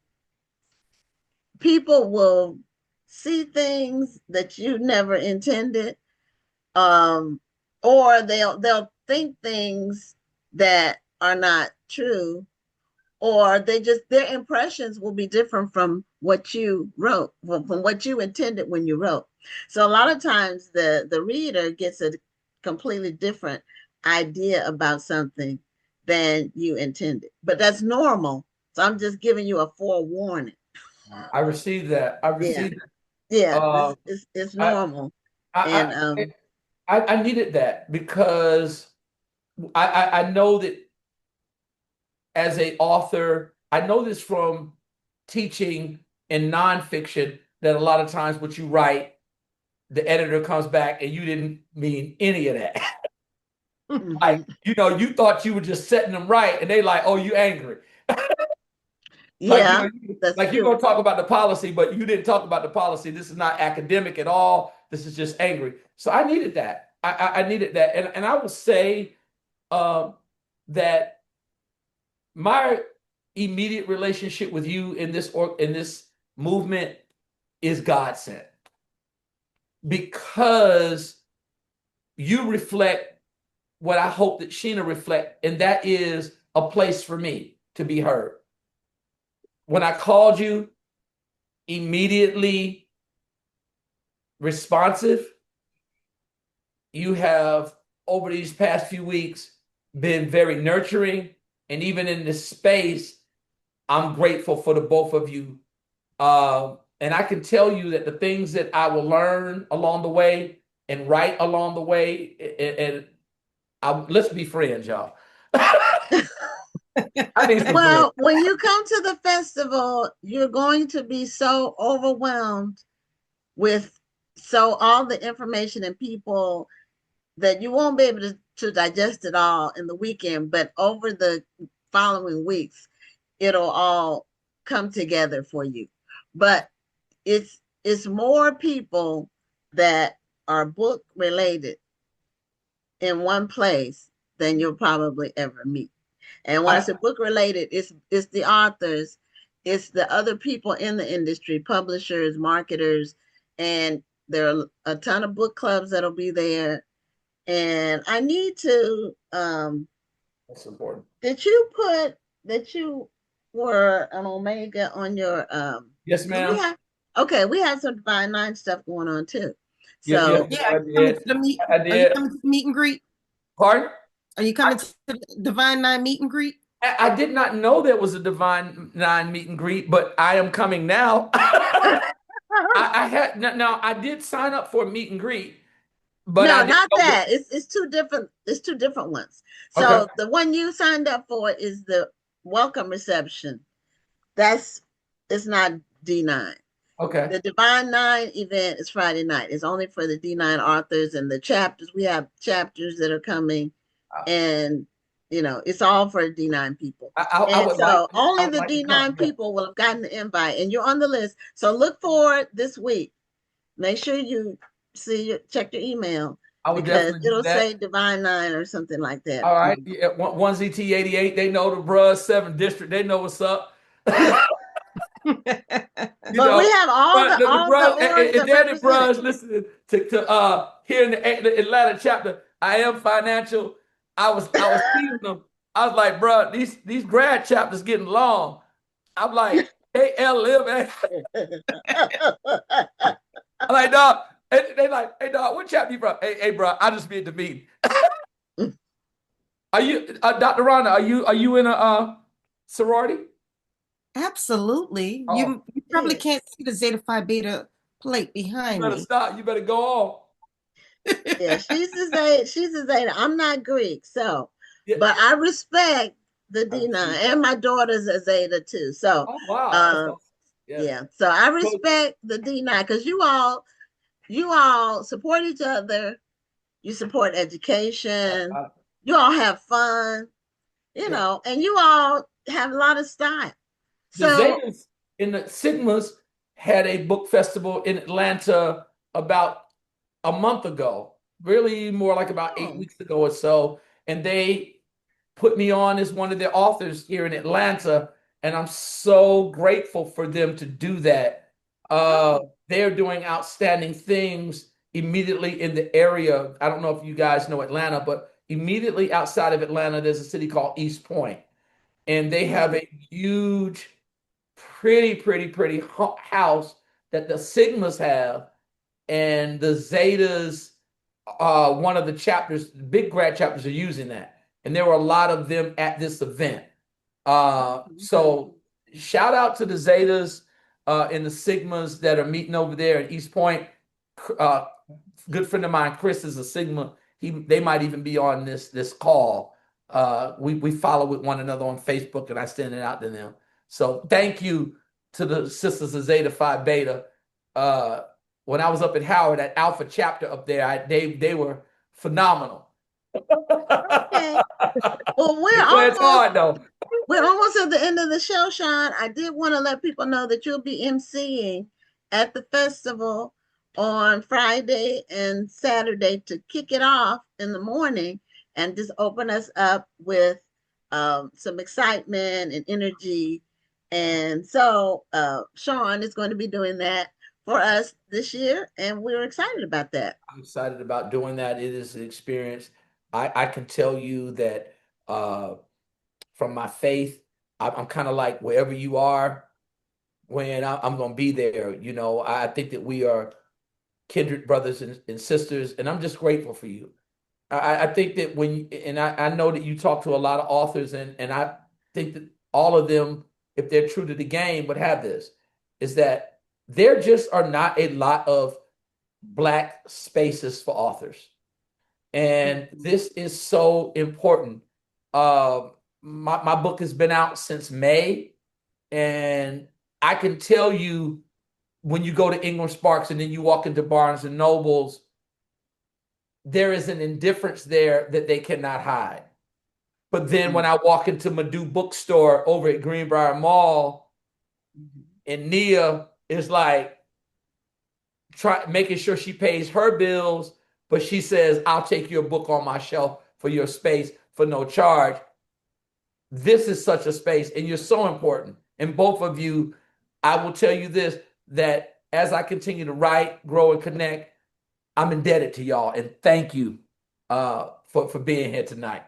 People will see things that you never intended, or they'll think things that are not true, or their impressions will be different from what you wrote, from what you intended when you wrote. So a lot of times the reader gets a completely different idea about something than you intended, but that's normal. So I'm just giving you a forewarning. I received that. Yeah, it's normal. I needed that because I know that as an author, I know this from teaching in nonfiction that a lot of times what you write, the editor comes back and you didn't mean any of that. Like, you thought you were just setting them right, and they like, oh, you angry. Yeah, like you're going to talk about the policy, but you didn't talk about the policy. This is not academic at all. This is just angry. So I needed that. I needed that. And I will say that my immediate relationship with you in this movement is God sent, because you reflect what I hope that Sheena reflect, and that is a place for me to be heard. When I called you, immediately responsive. You have, over these past few weeks, been very nurturing. And even in this space, I'm grateful for the both of you. And I can tell you that the things that I will learn along the way and write along the way, let's be friends, y'all. Well, when you come to the festival, you're going to be so overwhelmed with all the information and people that you won't be able to digest it all in the weekend, but over the following weeks, it'll all come together for you. But it's more people that are book related in one place than you'll probably ever meet. And when I say book related, it's the authors, it's the other people in the industry, publishers, marketers, and there are a ton of book clubs that'll be there. And I need to that's important. Did you put that you were an Omega on your Yes, ma'am. We have some Divine Nine stuff going on too. So I did. Are you coming to the meet and greet? Pardon? Are you coming to the Divine Nine meet and greet? I did not know there was a Divine Nine meet and greet, but I am coming now. I did sign up for a meet and greet, but no, not that. It's two different. It's two different ones. So the one you signed up for is the welcome reception. It's not D9. Okay. The Divine Nine event is Friday night. It's only for the D9 authors and the chapters. We have chapters that are coming, and it's all for D9 people. I would so like only the to D9 come, yeah. people will have gotten the invite, and you're on the list. So look forward this week. Make sure you check your email. I would because definitely do it'll that. say Divine Nine or something like that. All right. Yeah, 1ZT88, they know the bruh, 7th District, they know what's up. But we have all the orgs and Daddy represented. bruhs listening to here in the Atlanta chapter. I am financial. I was seeing them. I was like, bruh, these grad chapters getting long. I'm like, hey, LM. I'm like, dog. They like, hey, dog, what chapter you from? Hey, bro, I just be at the meeting. Are you, Dr. Rhonda? Are you in a sorority? Absolutely. Oh, You probably yes. can't see the Zeta Phi Beta plate behind You better me. stop. You better go on. Yeah, she's a Zeta. She's a Zeta. I'm not Greek, so Yeah. but I respect the D9, and my daughter's a Zeta too. So, Oh, wow. That's awesome. yeah. So I respect the D9 because you all support each other. You support education. You all have fun, and you all have a lot of style. The So Zetas and the Sigmas had a book festival in Atlanta about a month ago, really more like about 8 weeks ago or so. And they put me on as one of their authors here in Atlanta. And I'm so grateful for them to do that. They're doing outstanding things immediately in the area. I don't know if you guys know Atlanta, but immediately outside of Atlanta, there's a city called East Point. And they have a huge, pretty house that the Sigmas have. And the Zetas, one of the chapters, big grad chapters are using that. And there were a lot of them at this event. So shout out to the Zetas and the Sigmas that are meeting over there at East Point. Good friend of mine, Chris, is a Sigma. They might even be on this call. We follow with one another on Facebook, and I send it out to them. So thank you to the sisters of Zeta Phi Beta. When I was up at Howard, at Alpha chapter up there, they were phenomenal. Okay. Well, we're almost at the end of the show, Shaun. I did want to let people know that you'll be emceeing at the festival on Friday and Saturday to kick it off in the morning and just open us up with some excitement and energy. And so Shaun is going to be doing that for us this year, and we're excited about that. I'm excited about doing that. It is an experience. I can tell you that from my faith, I'm kind of like wherever you are, when I'm going to be there. I think that we are kindred brothers and sisters, and I'm just grateful for you. I think that I know that you talk to a lot of authors, and I think that all of them, if they're true to the game, would have this, is that there just are not a lot of Black spaces for authors. And this is so important. My book has been out since May, and I can tell you when you go to Ingram Sparks and then you walk into Barnes and Nobles, there is an indifference there that they cannot hide. But then when I walk into Madu Bookstore over at Greenbrier Mall, and Nia is like making sure she pays her bills, but she says, I'll take your book on my shelf for your space for no charge. This is such a space, and you're so important. And both of you, I will tell you this, that as I continue to write, grow, and connect, I'm indebted to y'all. And thank you for being here tonight.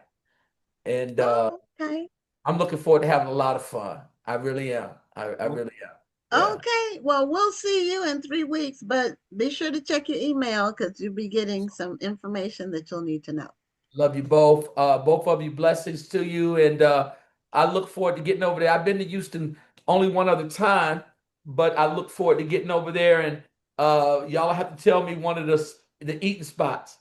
And okay. I'm looking forward to having a lot of fun. I really am. I really am. Yeah. Okay. Well, we'll see you in 3 weeks, but be sure to check your email because you'll be getting some information that you'll need to know. Love you both. Both of you, blessings to you. And I look forward to getting over there. I've been to Houston only one other time, but I look forward to getting over there. And y'all have to tell me one of the eating spots.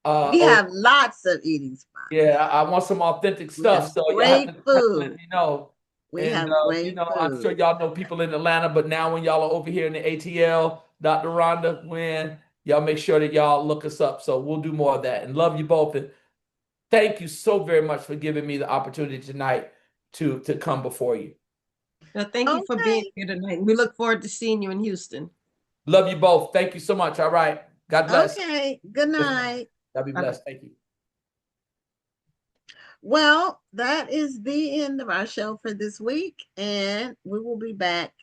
We have lots of eating spots. Yeah, I want some authentic stuff. So great food. Let me know. We And have great I'm sure food. y'all know people in Atlanta, but now when y'all are over here in the ATL, Dr. Rhonda, when y'all make sure that y'all look us up. So we'll do more of that. And love you both. And thank you so very much for giving me the opportunity tonight to come before you. Well, thank you for being Okay. here tonight. We look forward to seeing you in Houston. Love you both. Thank you so much. All right. God bless. Okay. Good Yes, ma'am. night. God be blessed. Thank you. Well, that is the end of our show for this week, and we will be back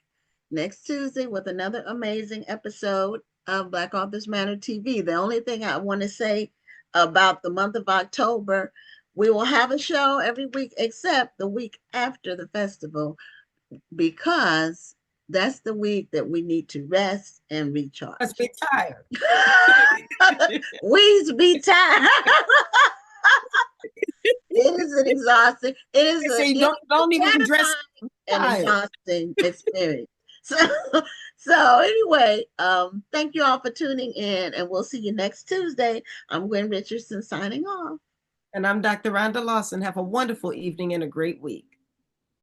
next Tuesday with another amazing episode of Black Authors Matter TV. The only thing I want to say about the month of October, we will have a show every week except the week after the festival, because that's the week that we need to rest and recharge. Let's be tired. We be tired. It is an exhausting. It is So you don't even dress an tired. exhausting experience. So anyway, thank you all for tuning in, and we'll see you next Tuesday. I'm Gwen Richardson signing off. And I'm Dr. Rhonda Lawson. Have a wonderful evening and a great week.